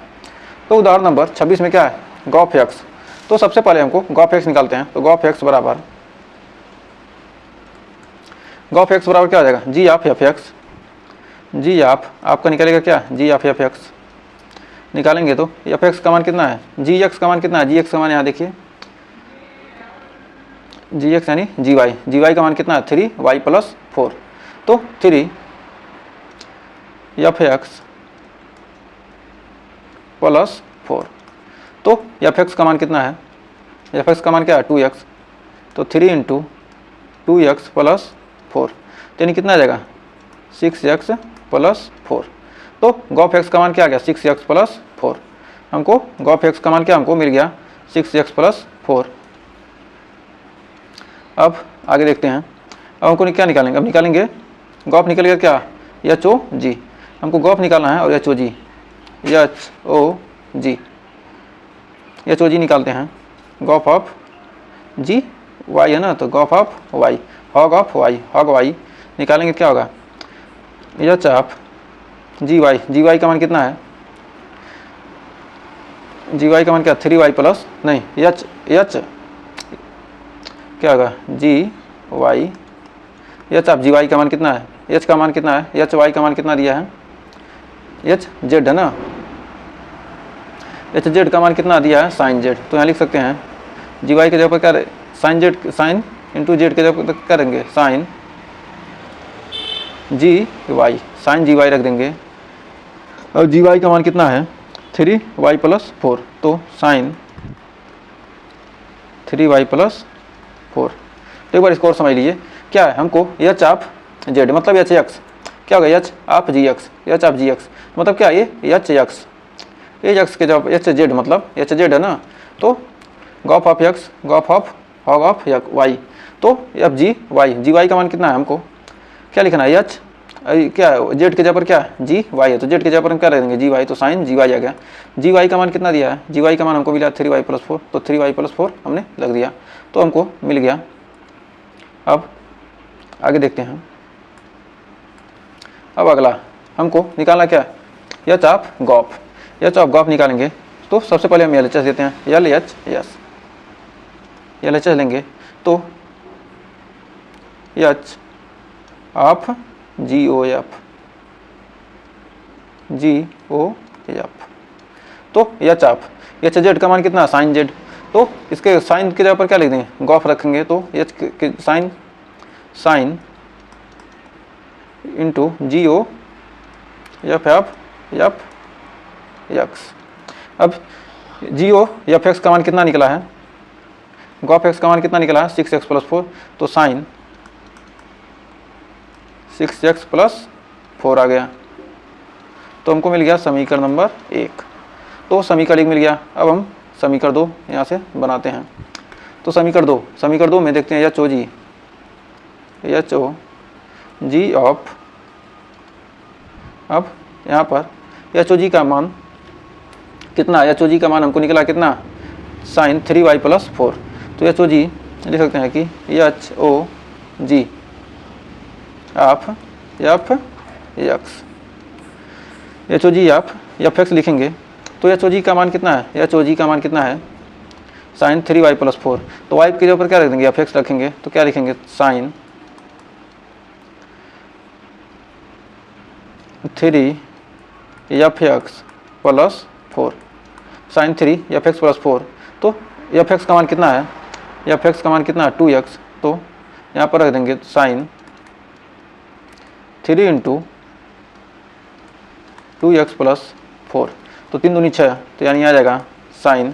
तो उदाहरण नंबर 26 में क्या है, गॉफ एक्स। तो सबसे पहले हमको गॉफ एक्स निकालते हैं। तो गॉफ एक्स बराबर क्या हो जाएगा, G of F X. G of आपका निकलेगा क्या, जी ऑफ एफ एक्स निकालेंगे तो एफ एक्स का मान कितना है, जी एक्स का मान कितना है, जी एक्स का मान यहाँ देखिए, जी एक्स यानी जी वाई का मान कितना है, 3y प्लस 4। तो 3 एफ एक्स प्लस 4। तो एफ एक्स का मान कितना है, एफ एक्स का मान क्या है, 2x। तो 3 इंटू 2x प्लस 4, यानी कितना आ जाएगा, 6x प्लस 4। तो गॉफ एक्स का मान क्या आ गया, 6x प्लस 4। हमको गॉफ एक्स का मान क्या हमको मिल गया, 6x प्लस 4। अब आगे देखते हैं। अब हमको क्या निकालेंगे, अब निकालेंगे गॉफ निकल गया क्या, एच ओ जी। हमको गॉफ निकालना है और एच ओ जी, एच ओ जी निकालते हैं। गॉफ ऑफ जी वाई है ना, तो gof of Y, hog of Y, hog Y निकालेंगे क्या होगा, एच ऑफ जी वाई का मान कितना है, जी वाई का मान क्या, 3y प्लस नहीं एच क्या होगा, G Y, H of G Y का मान कितना है, एच का मान कितना है, एच वाई का मान कितना दिया है, एच जेड है ना, एच जेड का मान कितना दिया है, साइन जेड। तो यहाँ लिख सकते हैं जी वाई के जगह पर क्या, sine Z, sine into Z के जगह पर क्या करेंगे, sine G Y, sine G Y रख देंगे। और जी वाई का मान कितना है, 3y प्लस 4। तो साइन 3y प्लस 4। तो एक बार इसको और समझ लीजिए क्या है, हमको एच ऑफ जेड मतलब एच एक्स, क्या होगा H of G X, H of G X मतलब क्या ये एच एक्स, एच एक्स के जब एच जेड मतलब एच जेड है ना, तो gof of X gof of hog of Y, तो एफ जी वाई का मान कितना है, हमको क्या लिखना है एच क्या जेड के जगह पर क्या जी वाई है, तो जेड के जगह पर हम क्या रख देंगे जी वाई, तो साइन जी वाई आ गया। जी वाई का मान कितना दिया है, जी वाई का मान हमको मिला 3y+4, तो 3y+4 हमने लग दिया, तो हमको मिल गया। अब आगे देखते हैं। अब अगला हमको निकालना क्या है, H of gof, H of gof निकालेंगे तो सबसे पहले हम एल एच एस देते हैं, L H S, L H S लेंगे तो H of G O F, G O F, तो एच ऑफ एच जेड का मान कितना है साइन जेड, तो इसके साइन के जगह पर क्या लिख देंगे गॉफ रखेंगे, तो एच के साइन साइन इंटू जी ओ एफ एफ एक्स। अब जी ओ एफ एक्स का मान कितना निकला है, गॉफ एक्स का मान कितना निकला है 6x+4, तो साइन 6x+4 आ गया, तो हमको मिल गया समीकरण नंबर 1। तो समीकरण 1 मिल गया। अब हम समीकरण 2 यहाँ से बनाते हैं, तो समीकरण 2 में देखते हैं एच ओ जी ऑफ, अब यहाँ पर एच ओ जी का मान कितना, एच ओ जी का मान हमको निकला कितना साइन 3y+4, तो एच ओ जी लिख सकते हैं कि H O G of F X, H O G of F X लिखेंगे तो एच ओ जी का मान कितना है, एच ओ जी का मान कितना है साइन 3y+4, तो वाई के ऊपर क्या रख देंगे एफ एक्स रखेंगे, तो क्या लिखेंगे साइन 3f(x+4), साइन 3f(x+4), तो एफ एक्स का मान कितना है, एफ एक्स का मान कितना है 2x, तो यहाँ पर रख देंगे साइन 3 × 2x+4, तो 3 दूनी 6, तो यानी आ जाएगा साइन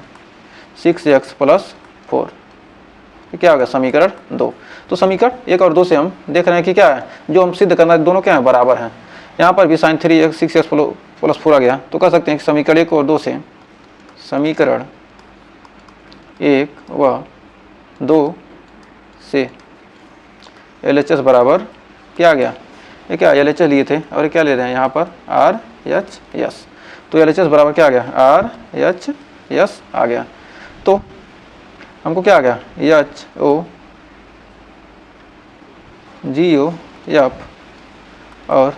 6x+4, क्या होगा समीकरण 2। तो समीकरण 1 और 2 से हम देख रहे हैं कि क्या है जो हम सिद्ध करना है, दोनों क्या है बराबर हैं। यहाँ पर भी साइन 6x+4 आ गया, तो कह सकते हैं कि समीकरण 1 और 2 से, समीकरण 1 व 2 से LHS बराबर क्या आ गया, ये क्या LHS लिए थे और क्या ले रहे हैं यहाँ पर RHS, तो LHS बराबर क्या आ गया RHS आ गया। तो हमको क्या आ गया HO GO F और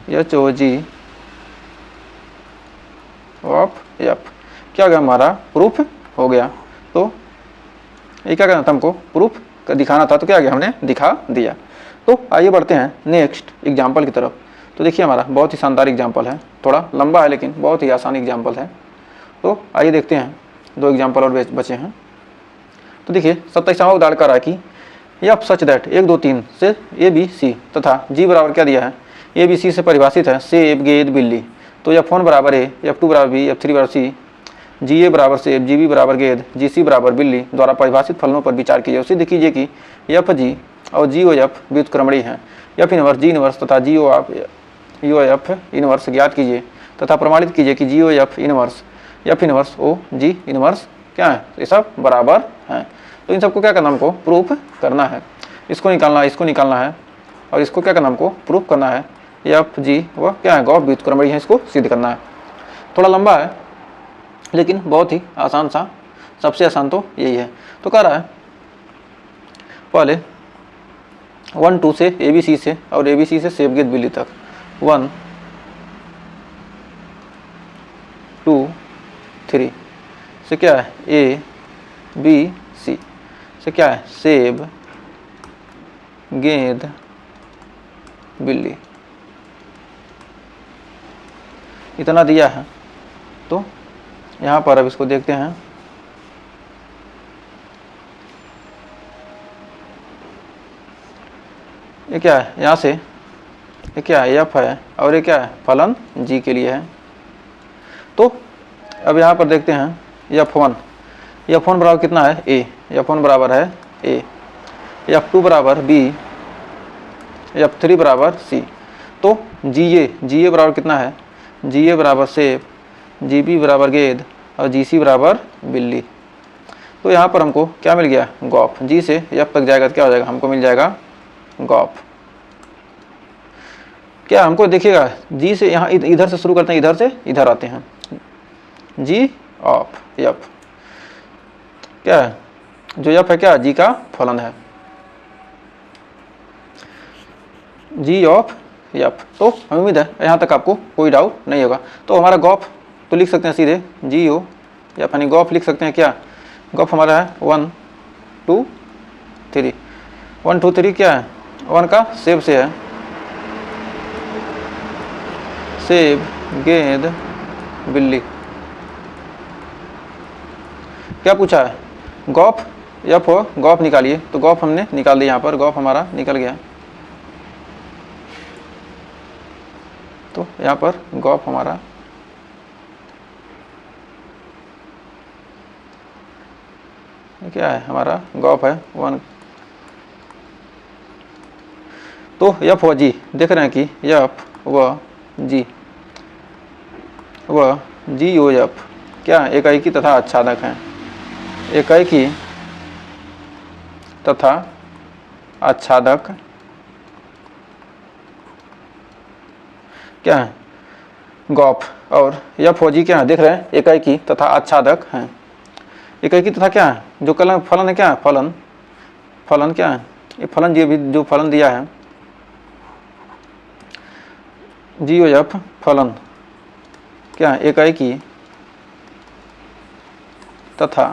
HOG ऑफ F क्या हो गया हमारा प्रूफ हो गया। तो ये क्या करना था हमको प्रूफ दिखाना था, तो क्या गया हमने दिखा दिया। तो आइए बढ़ते हैं नेक्स्ट एग्जाम्पल की तरफ। तो देखिए हमारा बहुत ही शानदार एग्जाम्पल है, थोड़ा लंबा है लेकिन बहुत ही आसान एग्जाम्पल है। तो आइए देखते हैं, 2 एग्जाम्पल और बचे हैं। तो देखिए 27वां उदाहरण कर रहा है कि एफ सच दैट 1 2 3 से ABC तथा G बराबर क्या दिया है, ABC से परिभाषित है सेब गेंद बिल्ली। तो F1 बराबर A, F2 बराबर B, F3 बराबर C, GA बराबर सेब, GB बराबर गेंद, GC बराबर बिल्ली द्वारा परिभाषित फलनों पर विचार कीजिए। सिद्ध कीजिए कि FG और GOF व्युत्क्रमणीय हैं। F इनवर्स G इनवर्स तथा GOF इनवर्स ज्ञात कीजिए तथा प्रमाणित कीजिए कि GOF inverse F inverse OG inverse क्या है, ये सब बराबर हैं। तो इन सबको क्या करना हमको प्रूफ करना है, इसको निकालना है, इसको निकालना है और इसको क्या करना हमको प्रूफ करना है। FG वह क्या है गॉफ व्युत्क्रमणीय है, इसको सिद्ध करना है। थोड़ा लंबा है लेकिन बहुत ही आसान सा, सबसे आसान तो यही है। तो कह रहा है पहले 1 2 से ABC से और ABC से सेब गेंद बिल्ली तक 1 2 3 से क्या है ABC से क्या है सेब गेंद बिल्ली, इतना दिया है। तो यहाँ पर अब इसको देखते हैं। ये क्या है, यहाँ से ये क्या है F है और ये क्या है फलन G के लिए है। तो अब यहाँ पर देखते हैं F1 बराबर कितना है A, F1 बराबर है A, F2 बराबर B, F3 बराबर C। तो GA बराबर कितना है, GA बराबर सेब, GB बराबर गेंद और GC बराबर बिल्ली। तो यहाँ पर हमको क्या मिल गया, गॉफ। G से F तक जाएगा तो क्या हो जाएगा, हमको मिल जाएगा गॉफ। क्या हमको देखिएगा, G से यहाँ इधर से शुरू करते हैं, इधर से इधर आते हैं, G ऑफ F क्या है, जो F है क्या, G का फलन है, G ऑफ F। तो हमें उम्मीद है यहाँ तक आपको कोई डाउट नहीं होगा। तो हमारा गॉफ तो लिख सकते हैं सीधे GO F, यानी गॉफ लिख सकते हैं क्या, गॉफ हमारा है 1 2 3। 1 2 3 क्या है, 1 का सेब से है, सेब गेंद बिल्ली। क्या पूछा है, गॉफ F हो, गॉफ निकालिए। तो गॉफ हमने निकाल दिया, यहाँ पर गॉफ हमारा निकल गया। तो यहाँ पर गॉफ हमारा क्या है, हमारा गॉफ है 1। तो F व G देख रहे हैं कि F व G व G O F क्या एकाएकी तथा आच्छादक हैं, एकाएकी तथा आच्छादक क्या है, गॉफ। और F व G क्या है, देख रहे हैं एकाएकी तथा आच्छादक हैं। एकाएकी तथा क्या है, जो कल फलन है क्या है, फलन क्या है, ये फलन, ये भी जो फलन दिया है G O F फलन क्या है, एकाएकी तथा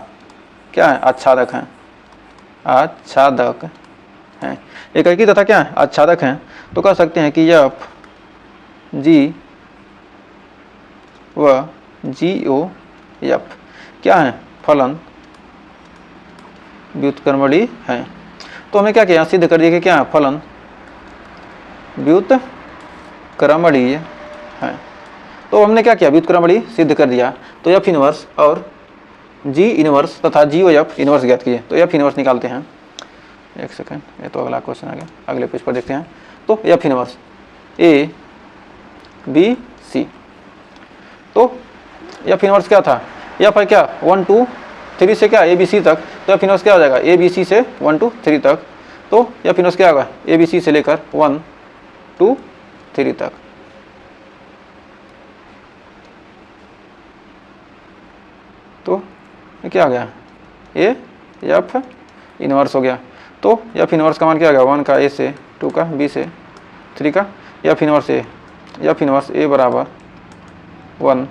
क्या है, आच्छादक हैं, आच्छादक हैं। एकाएकी तथा क्या है, आच्छादक हैं। तो कह सकते हैं कि F G व G O F क्या है, फलन व्युत्क्रमणीय है। तो हमें क्या किया, सिद्ध कर दिया कि क्या है, फलन व्युत्क्रमणीय है। तो हमने क्या किया, व्युत्क्रमणीय सिद्ध कर दिया। तो F इनवर्स और G इनवर्स तथा G O F इनवर्स ज्ञात किए। तो F इनवर्स निकालते हैं, एक सेकंड, ये तो अगला क्वेश्चन आ गया, अगले पेज पर देखते हैं। तो F inverse A B C। तो F इनवर्स क्या था, F है क्या 1 2 3 से क्या A B C तक। तो F इनवर्स क्या हो जाएगा, A B C से 1 2 3 तक। तो F इनवर्स क्या होगा, A B C से लेकर 1 2 3 तक। तो ये क्या आ गया, A F इनवर्स हो गया। तो F इनवर्स का मान क्या आ गया, 1 का A से, 2 का B से, 3 का F inverse A। F inverse A बराबर 1,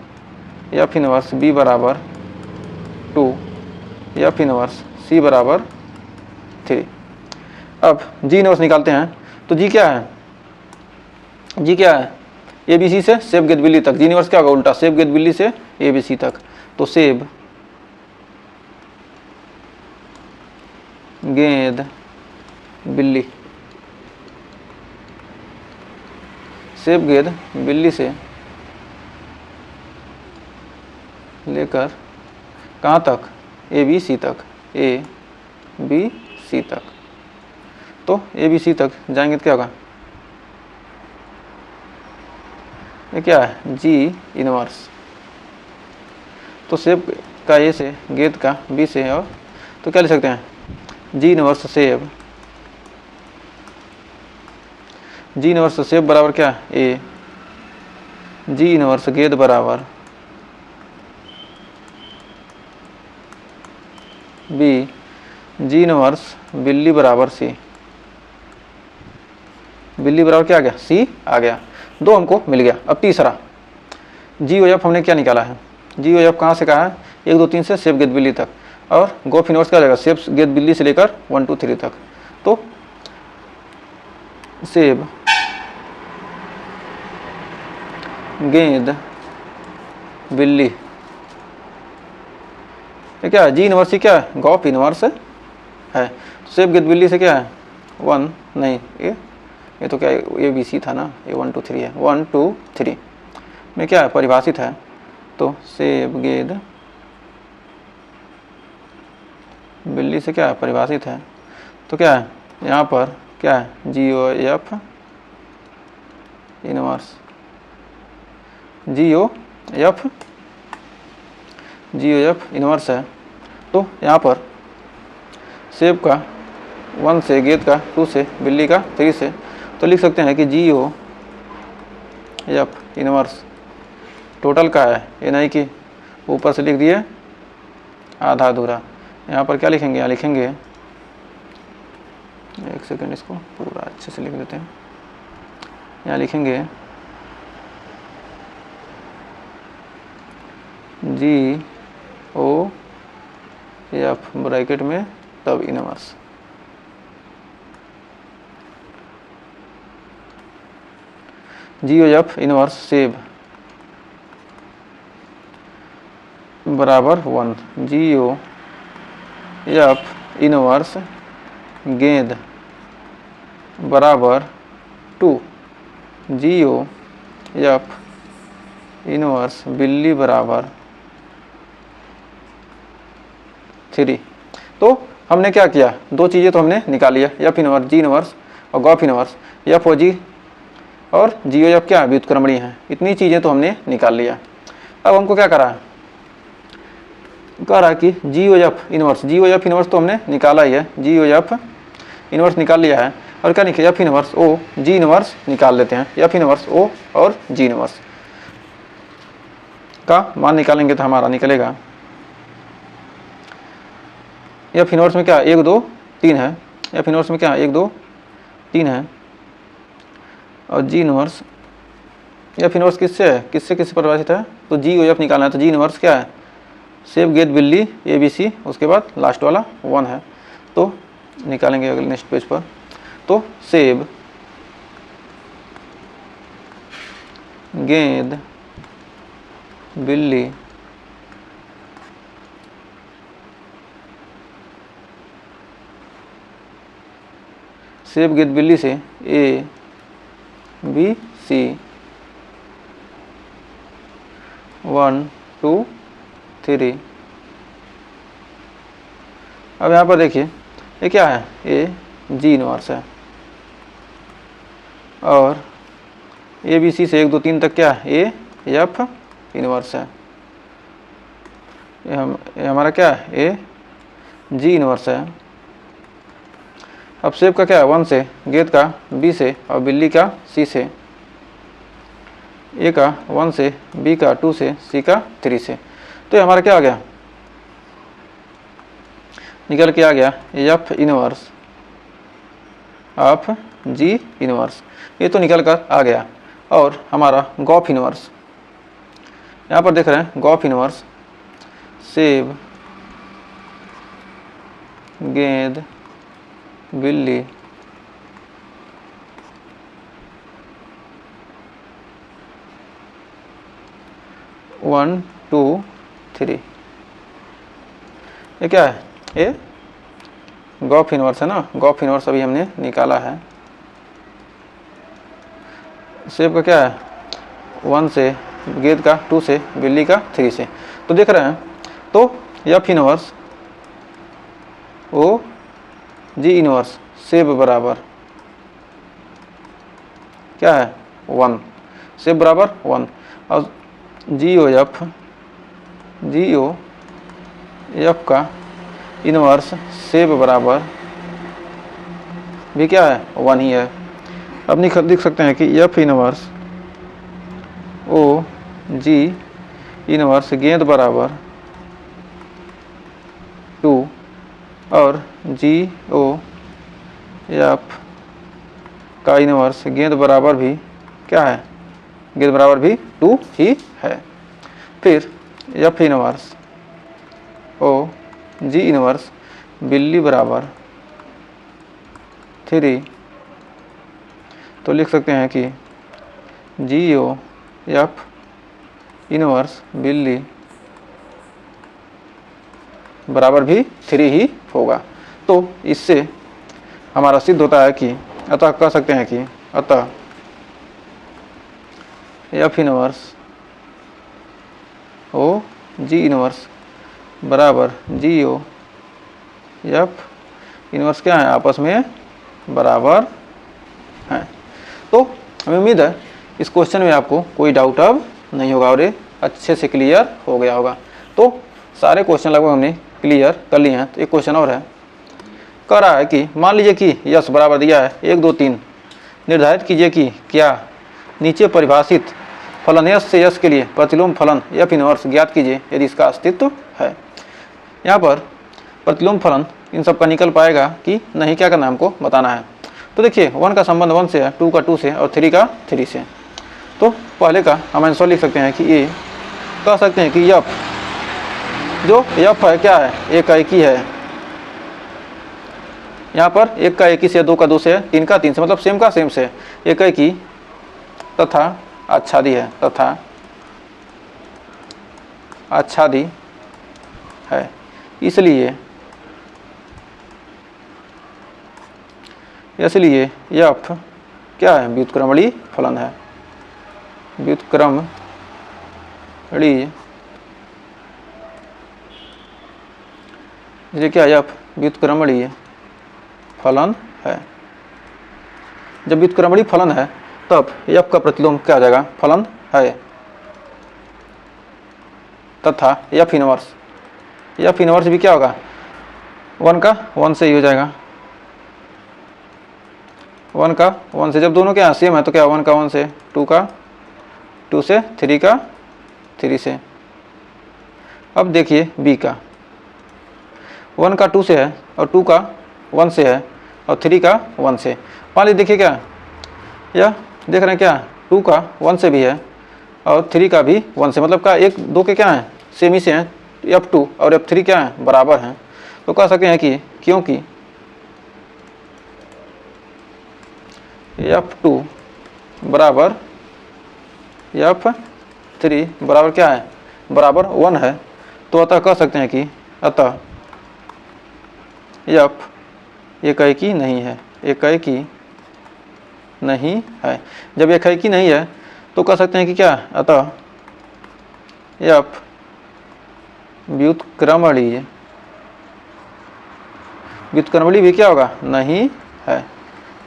F इनवर्स B बराबर 2, F इनवर्स C बराबर 3। अब G इनवर्स निकालते हैं। तो G क्या है, G क्या है, A B C से सेब गेंद बिल्ली तक। G इनवर्स क्या होगा, उल्टा, सेब गेंद बिल्ली से A B C तक। तो सेब गेंद बिल्ली, सेब गेंद बिल्ली से लेकर कहाँ तक, A B C तक, A B C तक। तो A B C तक जाएंगे तो क्या होगा, ये क्या है, G इनवर्स। तो सेब का A से, गेंद का B से, और तो क्या लिख सकते हैं, G इनवर्स सेब, G इनवर्स सेब बराबर क्या है, A, G इनवर्स गेंद बराबर B, G इनवर्स बिल्ली बराबर C। बिल्ली बराबर क्या आ गया, C आ गया। 2 हमको मिल गया। अब तीसरा G O F हमने क्या निकाला है, G O F कहाँ से कहा है, 1 2 3 से सेब गेंद बिल्ली तक। और गॉफ इनवर्स क्या जाएगा, सेब गेंद बिल्ली से लेकर 1 2 3 तक। तो सेब गेंद बिल्ली ये क्या है, G इनवर्स ही क्या है, गॉफ इनवर्स है। सेब गेंद बिल्ली से क्या है, 1 नहीं, ये तो क्या है, A B C था ना, ये 1 2 3 है, 1 2 3 में क्या है, परिभाषित है। तो सेब गेंद बिल्ली से क्या है, परिभाषित है। तो क्या है, यहाँ पर क्या है, G O F इनवर्स जी ओ एफ इनवर्स है। तो यहाँ पर सेब का 1 से, गेंद का 2 से, बिल्ली का 3 से, तो लिख सकते हैं कि जी ओ एफ इनवर्स टोटल का है, ये नहीं कि ऊपर से लिख दिए आधा अधूरा। यहाँ पर क्या लिखेंगे, यहाँ लिखेंगे, एक सेकंड इसको पूरा अच्छे से लिख देते हैं। यहाँ लिखेंगे जी ओ एफ ब्रैकेट में तब इनवर्स। जी ओ एफ इनवर्स सेब बराबर 1, जी ओ एफ इनवर्स गेंद बराबर 2, जी ओ एफ इनवर्स बिल्ली बराबर 3। तो हमने क्या किया, दो चीज़ें तो हमने निकाल लिया, एफ इनवर्स, जी इनवर्स और गॉफ इनवर्स। एफ ओ जी और जी ओ एफ क्या व्युत्क्रमणीय है, इतनी चीज़ें तो हमने निकाल लिया। अब हमको क्या करा, कह रहा कि जी ओ एफ इनवर्स तो हमने निकाला ही है, जी ओ एफ इनवर्स निकाल लिया है। और क्या निकले, एफ इनवर्स ओ जी इनवर्स निकाल लेते हैं। एफ इनवर्स ओ और जी इनवर्स का मान निकालेंगे तो हमारा निकलेगा, एफ इनवर्स में क्या 1 2 3 है, एफ इनवर्स में क्या 1 2 3 है, और जी इनवर्स, एफ इनवर्स किससे है, किससे परिभाषित है, तो जी ओ एफ निकालना है। तो जी इनवर्स क्या है, सेब गेंद बिल्ली ए बी सी, उसके बाद लास्ट वाला 1 है। तो निकालेंगे अगले नेक्स्ट पेज पर। तो सेब गेंद बिल्ली से ए बी सी 1 2 3। अब यहाँ पर देखिए ये क्या है, ये जी इनवर्स है, और ए बी सी से 1 2 3 तक क्या है, ए एफ इनवर्स है। ये हमारा क्या है, ए जी इनवर्स है। अब सेब का क्या है, 1 से, गेंद का बी से और बिल्ली का सी से, ए का 1 से, बी का 2 से, सी का 3 से। तो ये हमारा क्या आ गया, निकल के आ गया F inverse of ji inverse, ये तो निकल कर आ गया। और हमारा गॉफ इनवर्स, यहाँ पर देख रहे हैं गॉफ इनवर्स सेब गेंद बिल्ली वन टू थ्री, ये क्या है, ये गॉफ इनवर्स है ना। गॉफ इनवर्स अभी हमने निकाला है। सेब का क्या है, 1 से, गेंद का 2 से, बिल्ली का 3 से। तो देख रहे हैं, तो एफ इनवर्स ओ जी इनवर्स सेब बराबर क्या है 1, सेब बराबर 1, और जी ओ एफ का इनवर्स सेब बराबर भी क्या है 1 ही है। अब लिख सकते हैं कि एफ इनवर्स ओ जी इनवर्स गेंद बराबर 2 और जी ओ एफ का इनवर्स गेंद बराबर भी क्या है, गेंद बराबर भी 2 ही है। फिर एफ इनवर्स ओ जी इनवर्स बिल्ली बराबर 3, तो लिख सकते हैं कि जी ओ एफ इनवर्स बिल्ली बराबर भी 3 ही होगा। तो इससे हमारा सिद्ध होता है कि, अतः कह सकते हैं कि अतः एफ इनवर्स ओ जी इनवर्स बराबर जी ओ एफ इनवर्स क्या है, आपस में बराबर हैं। तो हमें उम्मीद है इस क्वेश्चन में आपको कोई डाउट अब नहीं होगा और ये अच्छे से क्लियर हो गया होगा। तो सारे क्वेश्चन लगभग हमने क्लियर कर लिए हैं। तो एक क्वेश्चन और है, कह रहा है कि मान लीजिए कि यश बराबर दिया है 1 2 3, निर्धारित कीजिए कि क्या नीचे परिभाषित फलन यश से यश के लिए प्रतिलोम फलन एफ इनवर्स ज्ञात कीजिए यदि इसका अस्तित्व है। यहाँ पर प्रतिलोम फलन इन सब का निकल पाएगा कि नहीं, क्या करना है हमको बताना है। तो देखिए 1 का संबंध 1 से है, 2 का 2 से और 3 का 3 से। तो पहले का हम आंसर लिख सकते हैं कि ये कह सकते हैं कि यफ, जो यफ है क्या है, 1 का 1 ही है। यहाँ पर 1 का 1 ही से, 2 का 2 से, 3 का 3 से, मतलब सेम का सेम से, 1 का 1 ही तथा आच्छादी है, तथा आच्छादी है। इसलिए यफ क्या है, व्युत्क्रमणीय फलन है। व्युत्क्रमणीय, इसलिए क्या यफ व्युत्क्रमणीय फलन है। जब व्युत्क्रमणीय फलन है तब यफ का प्रतिलोम क्या आ जाएगा, फलन है, तथा यफ इनवर्स, यफ इनवर्स भी क्या होगा, 1 का 1 से ही हो जाएगा। 1 का 1 से, जब दोनों के यहाँ सेम है तो क्या 1 का 1 से, 2 का 2 से, 3 का 3 से। अब देखिए बी का, 1 का 2 से है और 2 का 1 से है और 3 का 1 से। मान लीजिए देखिए क्या, यह देख रहे हैं क्या, 2 का 1 से भी है और 3 का भी 1 से, मतलब क्या 1 2 के क्या हैं, सेम ही से हैं। F2 और F3 क्या है, बराबर हैं। तो कह सकते हैं कि क्योंकि F2 बराबर F3 बराबर क्या है, बराबर 1 है, तो अतः कह सकते हैं कि अतः F एकाएकी नहीं है, एकाएकी नहीं है। जब एकाएकी नहीं है तो कह सकते हैं कि क्या, अतः F व्युत्क्रमणीय, व्युत्क्रमणीय भी क्या होगा, नहीं है।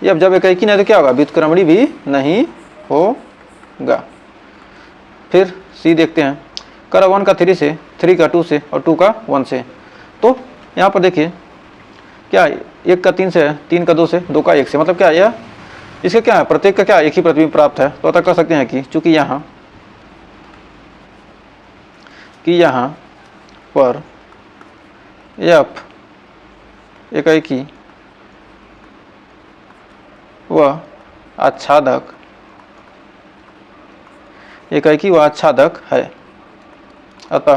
अब जब एकाएकी नहीं तो क्या होगा, व्युत्क्रमणीय भी नहीं होगा। फिर सी देखते हैं, कर 1 का 3 से, 3 का 2 से और 2 का 1 से। तो यहाँ पर देखिए क्या 1 का 3 से है, 3 का 2 से, 2 का 1 से, मतलब क्या यह इसका क्या है, प्रत्येक का क्या एक ही प्रतिबिंब प्राप्त है। तो अतः कह सकते हैं कि चूंकि यहाँ पर F एकाएकी व आच्छादक, एकाएकी व आच्छादक है, अतः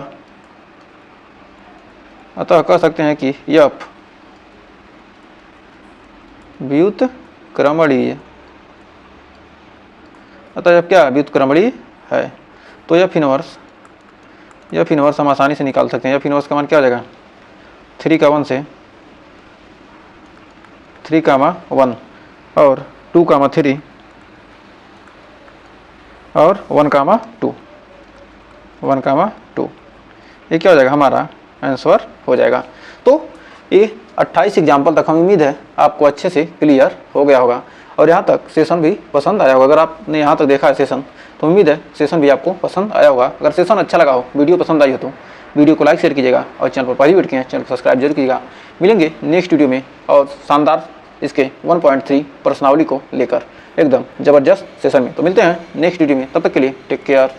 कह सकते हैं कि F व्युत्क्रमणीय, अतः F क्या है, व्युत्क्रमणीय है। तो F इनवर्स हम आसानी से निकाल सकते हैं। F इनवर्स का मान क्या हो जाएगा, 3 का 1 से, 3 का 1 और 2 का 3 और 1 का 2, 1 का 2, ये क्या हो जाएगा, हमारा आंसर हो जाएगा। तो ये 28 एग्जाम्पल तक हम उम्मीद है आपको अच्छे से क्लियर हो गया होगा और यहाँ तक सेशन भी पसंद आया होगा। अगर आपने यहाँ तक देखा है सेशन तो उम्मीद है सेशन भी आपको पसंद आया होगा। अगर सेशन अच्छा लगा हो, वीडियो पसंद आई हो तो वीडियो को लाइक शेयर कीजिएगा और चैनल पर पहली बार किए हैं चैनल को सब्सक्राइब जरूर कीजिएगा। मिलेंगे नेक्स्ट वीडियो में और शानदार इसके 1.3 प्रश्नावली को लेकर एकदम ज़बरदस्त सेशन में। तो मिलते हैं नेक्स्ट वीडियो में, तब तक के लिए टेक केयर।